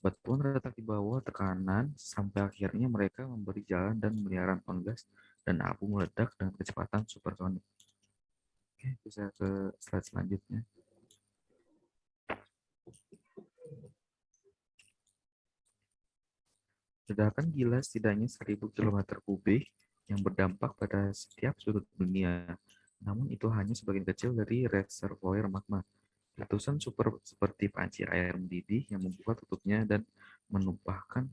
Batuan terletak di bawah tekanan sampai akhirnya mereka memberi jalan dan miliaran ton gas dan abu meledak dengan kecepatan supersonik. Oke, bisa ke slide selanjutnya. Ledakan gila setidaknya 1000 km kubik yang berdampak pada setiap sudut dunia. Namun itu hanya sebagian kecil dari reservoir magma. Letusan super seperti panci air mendidih yang membuka tutupnya dan menumpahkan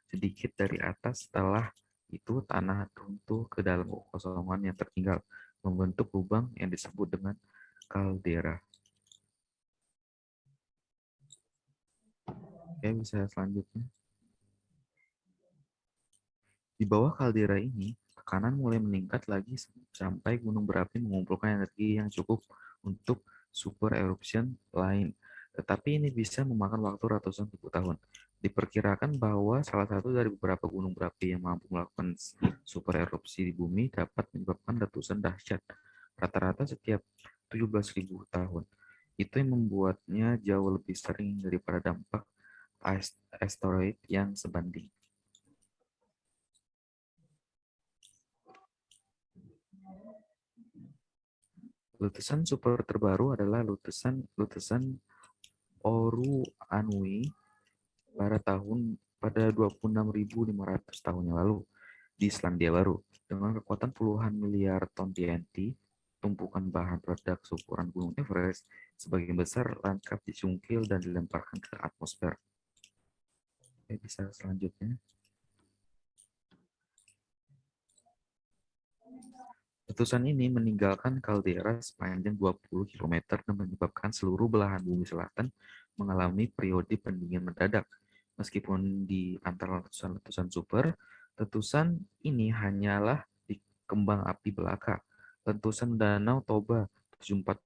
sedikit dari atas. Setelah itu tanah runtuh ke dalam kekosongan yang tertinggal, membentuk lubang yang disebut dengan kaldera. Oke, bisa selanjutnya. Di bawah kaldera ini, tekanan mulai meningkat lagi sampai gunung berapi mengumpulkan energi yang cukup untuk super eruption lain. Tetapi ini bisa memakan waktu ratusan ribu tahun. Diperkirakan bahwa salah satu dari beberapa gunung berapi yang mampu melakukan super erupsi di bumi dapat menyebabkan letusan dahsyat rata-rata setiap 17.000 tahun. Itu yang membuatnya jauh lebih sering daripada dampak asteroid yang sebanding. Letusan super terbaru adalah letusan Oru Anhui pada 26.500 tahun yang lalu di Selandia Baru dengan kekuatan puluhan miliar ton TNT. Tumpukan bahan peledak seukuran Gunung Everest sebagian besar lengkap dicungkil dan dilemparkan ke atmosfer. Oke, bisa selanjutnya. Letusan ini meninggalkan kaldera sepanjang 20 km dan menyebabkan seluruh belahan bumi selatan mengalami periode pendinginan mendadak. Meskipun di antara letusan-letusan super, letusan ini hanyalah di kembang api belaka. Letusan Danau Toba 74.000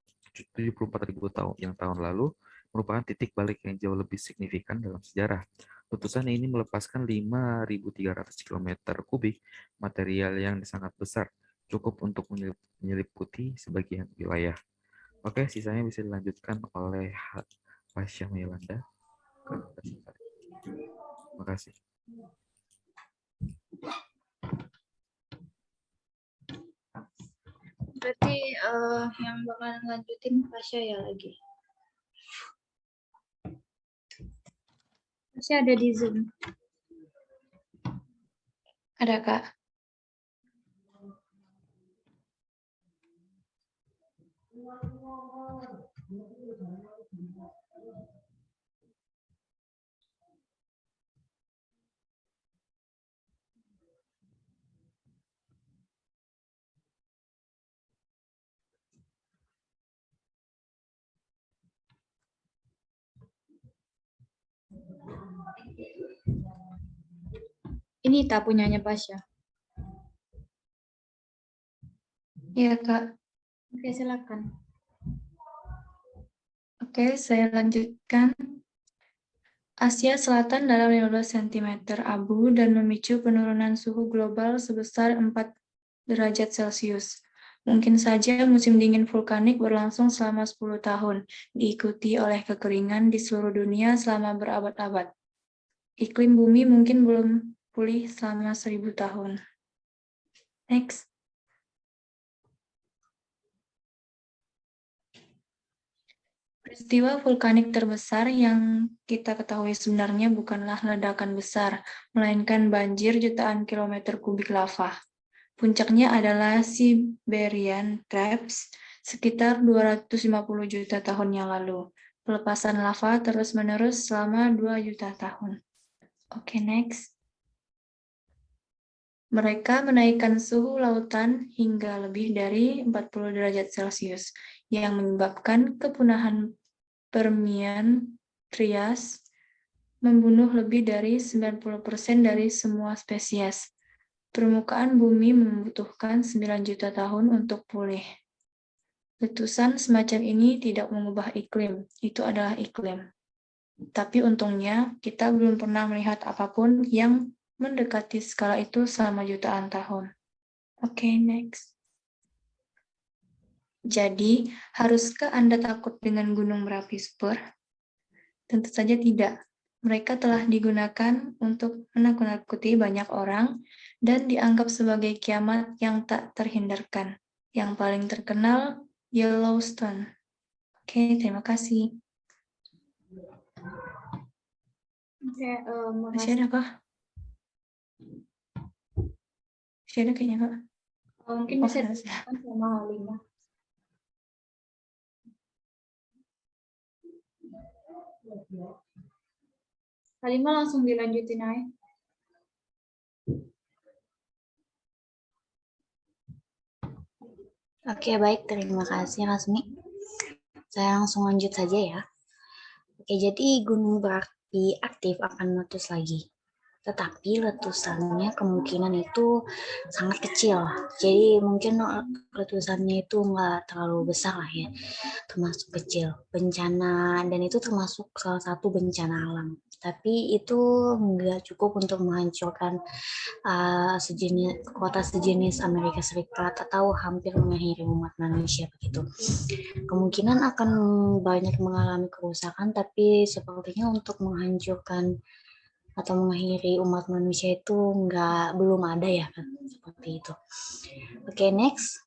tahun lalu merupakan titik balik yang jauh lebih signifikan dalam sejarah. Letusan ini melepaskan 5.300 km kubik material yang sangat besar, cukup untuk menyeliputi sebagian wilayah. Oke, sisanya bisa dilanjutkan oleh Pasha Mayolanda. Terima kasih. Berarti yang bakalan lanjutin Pasha ya lagi. Pasha ada di Zoom. Ada, Kak. Ini tak punyanya Pasha. Iya, Kak. Oke, silakan. Oke, saya lanjutkan. Asia Selatan dalam 15 cm abu dan memicu penurunan suhu global sebesar 4 derajat Celcius. Mungkin saja musim dingin vulkanik berlangsung selama 10 tahun, diikuti oleh kekeringan di seluruh dunia selama berabad-abad. Iklim bumi mungkin belum pulih selama 1000 tahun. Next. Peristiwa vulkanik terbesar yang kita ketahui sebenarnya bukanlah ledakan besar, melainkan banjir jutaan kilometer kubik lava. Puncaknya adalah Siberian Traps sekitar 250 juta tahun yang lalu. Pelepasan lava terus-menerus selama 2 juta tahun. Oke, next. Mereka menaikkan suhu lautan hingga lebih dari 40 derajat Celcius, yang menyebabkan kepunahan Permian Trias, membunuh lebih dari 90% dari semua spesies. Permukaan bumi membutuhkan 9 juta tahun untuk pulih. Letusan semacam ini tidak mengubah iklim, itu adalah iklim. Tapi untungnya, kita belum pernah melihat apapun yang mendekati skala itu selama jutaan tahun. Oke, next. Jadi, haruskah Anda takut dengan gunung berapi super? Tentu saja tidak. Mereka telah digunakan untuk menakut-nakuti banyak orang dan dianggap sebagai kiamat yang tak terhindarkan. Yang paling terkenal, Yellowstone. Oke, terima kasih. Oke, Masih ada kah? Masih ada kayaknya, Kak. mungkin bisa dijelaskan sama Halimah. Halimah langsung dilanjutin aja. Oke, baik. Terima kasih, Rasmi. Saya langsung lanjut saja ya. Oke, jadi gunung berapi aktif akan meletus lagi. Tetapi letusannya kemungkinan itu sangat kecil. Jadi mungkin letusannya itu nggak terlalu besar lah ya, termasuk kecil. Bencana, dan itu termasuk salah satu bencana alam. Tapi itu nggak cukup untuk menghancurkan kota sejenis Amerika Serikat atau hampir mengakhiri umat manusia begitu. Kemungkinan akan banyak mengalami kerusakan, tapi sepertinya untuk menghancurkan atau mengakhiri umat manusia itu belum ada ya kan, seperti itu. Oke, next.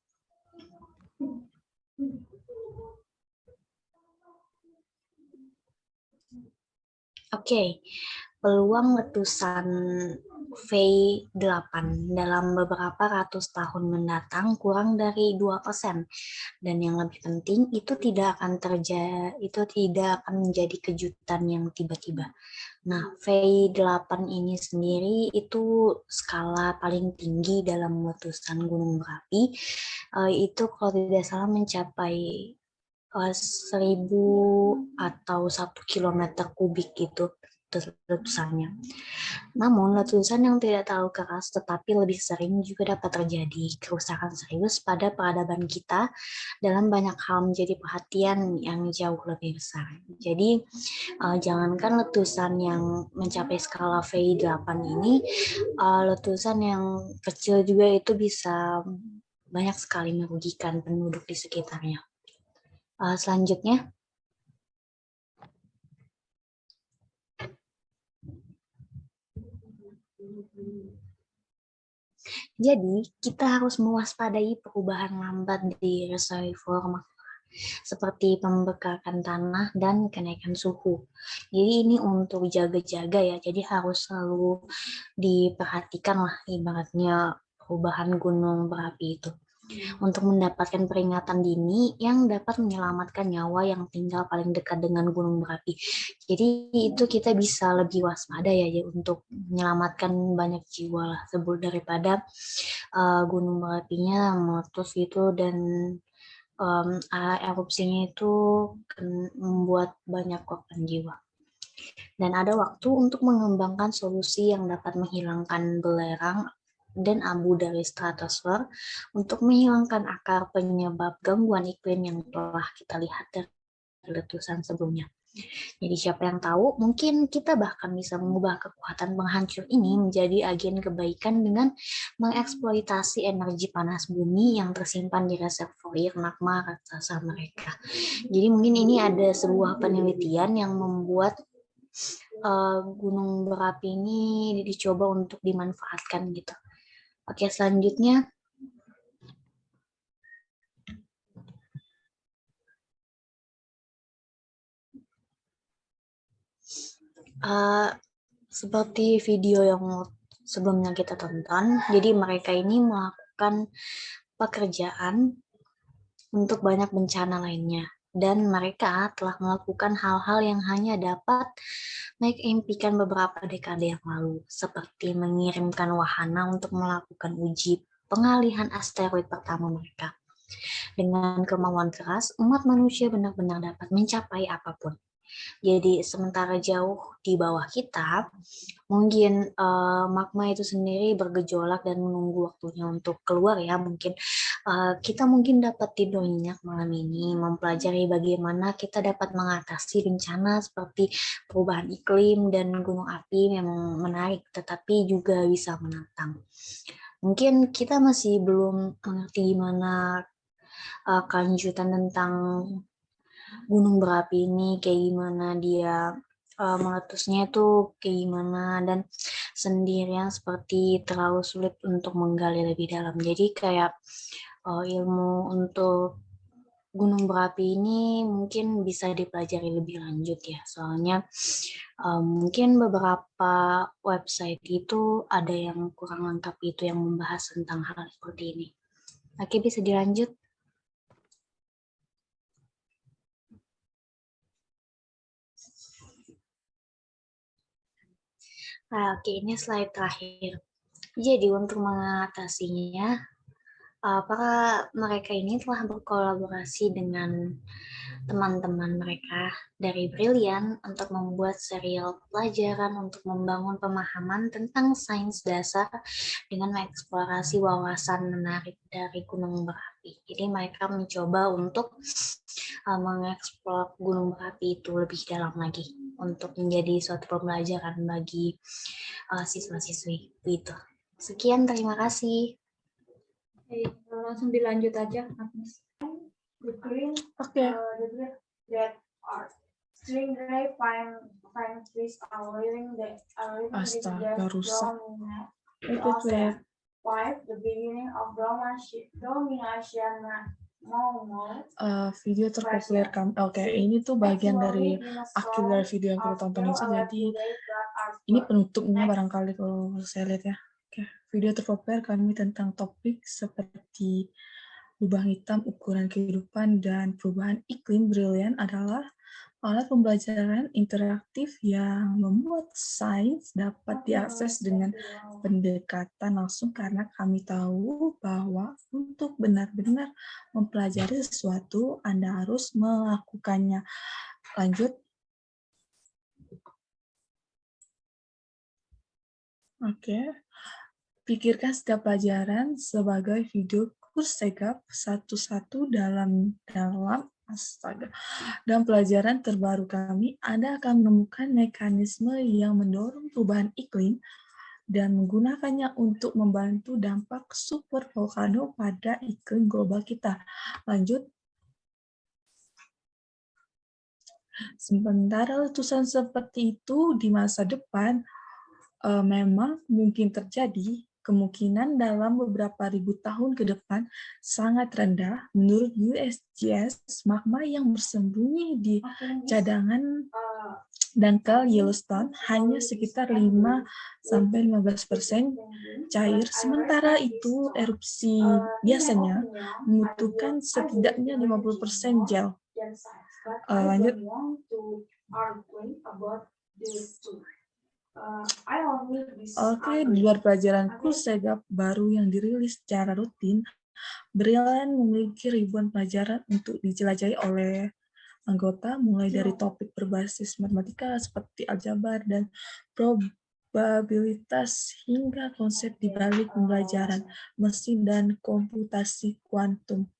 Oke, peluang letusan V8 dalam beberapa ratus tahun mendatang kurang dari 2%. Dan yang lebih penting, itu tidak akan menjadi kejutan yang tiba-tiba. Nah, V8 ini sendiri itu skala paling tinggi dalam letusan gunung berapi. Itu kalau tidak salah mencapai 1000 atau 1 kilometer kubik itu letusannya. Namun, letusan yang tidak terlalu keras tetapi lebih sering juga dapat terjadi kerusakan serius pada peradaban kita dalam banyak hal menjadi perhatian yang jauh lebih besar. Jadi, jangankan letusan yang mencapai skala V8 ini, letusan yang kecil juga itu bisa banyak sekali merugikan penduduk di sekitarnya. Selanjutnya, jadi kita harus mewaspadai perubahan lambat di reservoir magma, seperti pembekakan tanah dan kenaikan suhu. Jadi ini untuk jaga-jaga ya, jadi harus selalu diperhatikan lah ibaratnya perubahan gunung berapi itu. Untuk mendapatkan peringatan dini yang dapat menyelamatkan nyawa yang tinggal paling dekat dengan gunung berapi. Jadi itu kita bisa lebih waspada ya untuk menyelamatkan banyak jiwa lah sebelum daripada gunung berapinya meletus gitu dan erupsinya itu membuat banyak korban jiwa. Dan ada waktu untuk mengembangkan solusi yang dapat menghilangkan belerang dan abu dari stratosfer untuk menghilangkan akar penyebab gangguan iklim yang telah kita lihat dari letusan sebelumnya. Jadi siapa yang tahu, mungkin kita bahkan bisa mengubah kekuatan penghancur ini menjadi agen kebaikan dengan mengeksploitasi energi panas bumi yang tersimpan di reservoir magma raksasa mereka. Jadi mungkin ini ada sebuah penelitian yang membuat gunung berapi ini dicoba untuk dimanfaatkan gitu. Oke, selanjutnya. Seperti video yang sebelumnya kita tonton, jadi mereka ini melakukan pekerjaan untuk banyak bencana lainnya. Dan mereka telah melakukan hal-hal yang hanya dapat mereka impikan beberapa dekade yang lalu, seperti mengirimkan wahana untuk melakukan uji pengalihan asteroid pertama mereka. Dengan kemauan keras, umat manusia benar-benar dapat mencapai apapun. Jadi sementara jauh di bawah kita, mungkin magma itu sendiri bergejolak dan menunggu waktunya untuk keluar ya. Mungkin kita mungkin dapat tidur nyenyak malam ini, mempelajari bagaimana kita dapat mengatasi bencana seperti perubahan iklim dan gunung api memang menarik, tetapi juga bisa menantang. Mungkin kita masih belum mengerti gimana kelanjutan tentang gunung berapi ini, kayak gimana dia meletusnya itu kayak gimana, dan sendirian seperti terlalu sulit untuk menggali lebih dalam. Jadi kayak ilmu untuk gunung berapi ini mungkin bisa dipelajari lebih lanjut ya, soalnya mungkin beberapa website itu ada yang kurang lengkap itu yang membahas tentang hal seperti ini. Oke, bisa dilanjut. Oke, ini slide terakhir. Jadi untuk mengatasinya, mereka ini telah berkolaborasi dengan teman-teman mereka dari Brilliant untuk membuat serial pelajaran untuk membangun pemahaman tentang sains dasar dengan mengeksplorasi wawasan menarik dari gunung berapi. Jadi mereka mencoba untuk mengeksplor gunung berapi itu lebih dalam lagi untuk menjadi suatu pembelajaran bagi siswa-siswi itu. Sekian, terima kasih. Langsung dilanjut aja, Agnes. The green, Oke. that are stingray pine trees are living Astaga, rusak. the beginning of domination Video terpopuler kami. Oke, ini tuh bagian dari akhir dari video yang kita tonton itu. Jadi ini penutupnya barangkali kalau saya lihat ya. Oke, video terpopuler kami tentang topik seperti lubang hitam, ukuran kehidupan, dan perubahan iklim brilian adalah alat pembelajaran interaktif yang membuat sains dapat diakses dengan pendekatan langsung karena kami tahu bahwa untuk benar-benar mempelajari sesuatu, Anda harus melakukannya. Lanjut. Oke. Pikirkan setiap pelajaran sebagai video kurs segap satu-satu dalam astaga. Dan pelajaran terbaru kami, Anda akan menemukan mekanisme yang mendorong perubahan iklim dan menggunakannya untuk membantu dampak super volcano pada iklim global kita. Lanjut. Sementara letusan seperti itu di masa depan memang mungkin terjadi, kemungkinan dalam beberapa ribu tahun ke depan sangat rendah. Menurut USGS, magma yang bersembunyi di cadangan dangkal Yellowstone hanya sekitar 5-15% cair, sementara itu erupsi biasanya membutuhkan setidaknya 50% gel. Lanjut. Oke, di luar pelajaran kurs segap baru yang dirilis secara rutin, Brilliant memiliki ribuan pelajaran untuk dijelajahi oleh anggota, mulai dari topik berbasis matematika seperti aljabar dan probabilitas hingga konsep di balik pembelajaran mesin dan komputasi kuantum.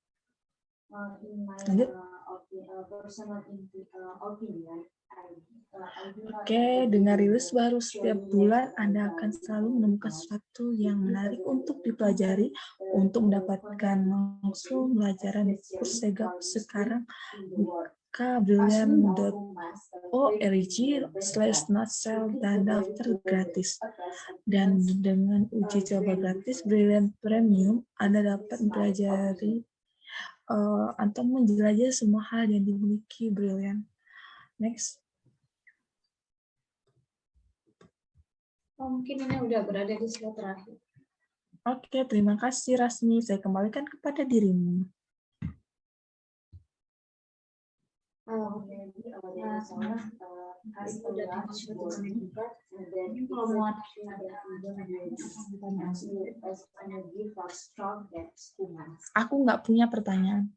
Lanjut. Oke, dengan rilis baru setiap bulan, Anda akan selalu menemukan sesuatu yang menarik untuk dipelajari. Untuk mendapatkan langsung pelajaran kurs segap sekarang, buka brilliant.org/nutshell dan daftar gratis. Dan dengan uji coba gratis Brilliant Premium, Anda dapat mempelajari atau menjelajah semua hal yang dimiliki Brilliant. Next. Mungkin ini udah berada di slide terakhir. Oke, terima kasih Rasmi. Saya kembalikan kepada dirimu. Aku nggak punya pertanyaan.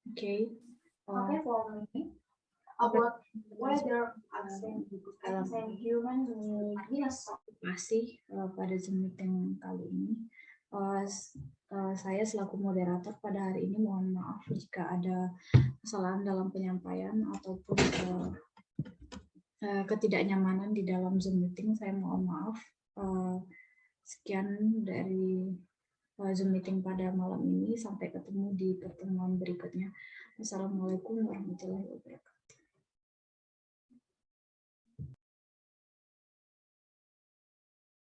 Oke. About whether human masih pada Zoom meeting kali ini. Saya selaku moderator pada hari ini mohon maaf jika ada kesalahan dalam penyampaian ataupun ketidaknyamanan di dalam Zoom meeting. Saya mohon maaf. Sekian dari Zoom meeting pada malam ini. Sampai ketemu di pertemuan berikutnya. Wassalamualaikum warahmatullahi wabarakatuh.